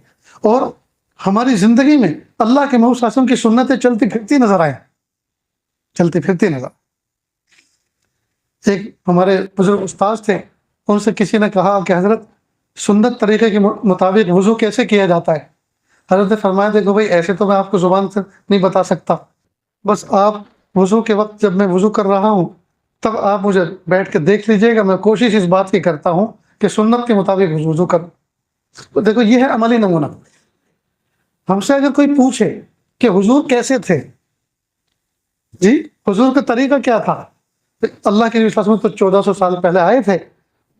اور ہماری زندگی میں اللہ کے محبوب صلی اللہ علیہ وسلم کی سنتیں چلتی پھرتی نظر آئیں، چلتی پھرتی نظر. ایک ہمارے بزرگ استاذ تھے، ان سے کسی نے کہا کہ حضرت سنت طریقے کے مطابق وضو کیسے کیا جاتا ہے؟ حضرت نے فرمایا دیکھو بھائی، ایسے تو میں آپ کو زبان سے نہیں بتا سکتا، بس آپ وضو کے وقت جب میں وضو کر رہا ہوں تب آپ مجھے بیٹھ کے دیکھ لیجئے گا، میں کوشش اس بات کی کرتا ہوں کہ سنت کے مطابق وضو کروں. دیکھو یہ ہے عملی نمونہ. ہم سے اگر کوئی پوچھے کہ حضور کیسے تھے، جی حضور کا طریقہ کیا تھا، اللہ کے نبی صلی اللہ علیہ وسلم تو 1400 سال پہلے آئے تھے.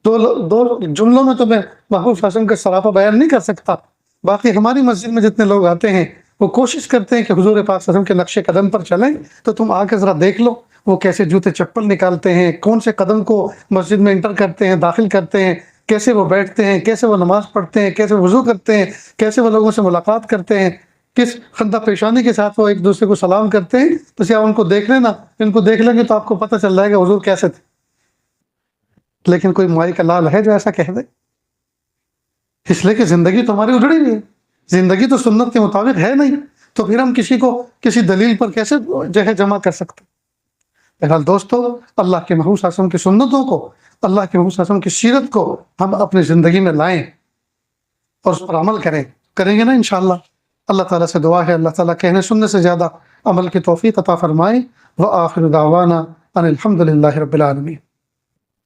دو جملوں میں تو میں محبوب صلی اللہ علیہ وسلم کا سراپا بیان نہیں کر سکتا. باقی ہماری مسجد میں جتنے لوگ آتے ہیں وہ کوشش کرتے ہیں کہ حضور پاک صلی اللہ علیہ وسلم کے نقش قدم پر چلیں، تو تم آ کے ذرا دیکھ لو وہ کیسے جوتے چپل نکالتے ہیں، کون سے قدم کو مسجد میں انٹر کرتے ہیں، داخل کرتے ہیں، کیسے وہ بیٹھتے ہیں، کیسے وہ نماز پڑھتے ہیں، کیسے وضو کرتے ہیں، کیسے وہ لوگوں سے ملاقات کرتے ہیں، کس خندہ پیشانی کے ساتھ وہ ایک دوسرے کو سلام کرتے ہیں. تو آپ ان کو دیکھ لینا، ان کو دیکھ لیں گے تو آپ کو پتہ چل جائے گا حضور کیسے تھے. لیکن کوئی مائی کا لال ہے جو ایسا کہہ دے؟ اس لیے کہ زندگی تو ہماری اجڑی ہوئی ہے، زندگی تو سنت کے مطابق ہے نہیں، تو پھر ہم کسی کو کسی دلیل پر کیسے جگہ جمع کر سکتے؟ بہرحال دوستو، اللہ کے محبوب صلی اللہ علیہ وسلم کی سنتوں کو، اللہ کے محبوب صلی اللہ علیہ وسلم کی سیرت کو ہم اپنی زندگی میں لائیں اور اس پر عمل کریں گے نا انشاءاللہ. اللہ تعالیٰ سے دعا ہے اللہ تعالیٰ کہنے سننے سے زیادہ عمل کی توفیق عطا فرمائے. وآخر دعوانا ان الحمد للہ رب العالمین.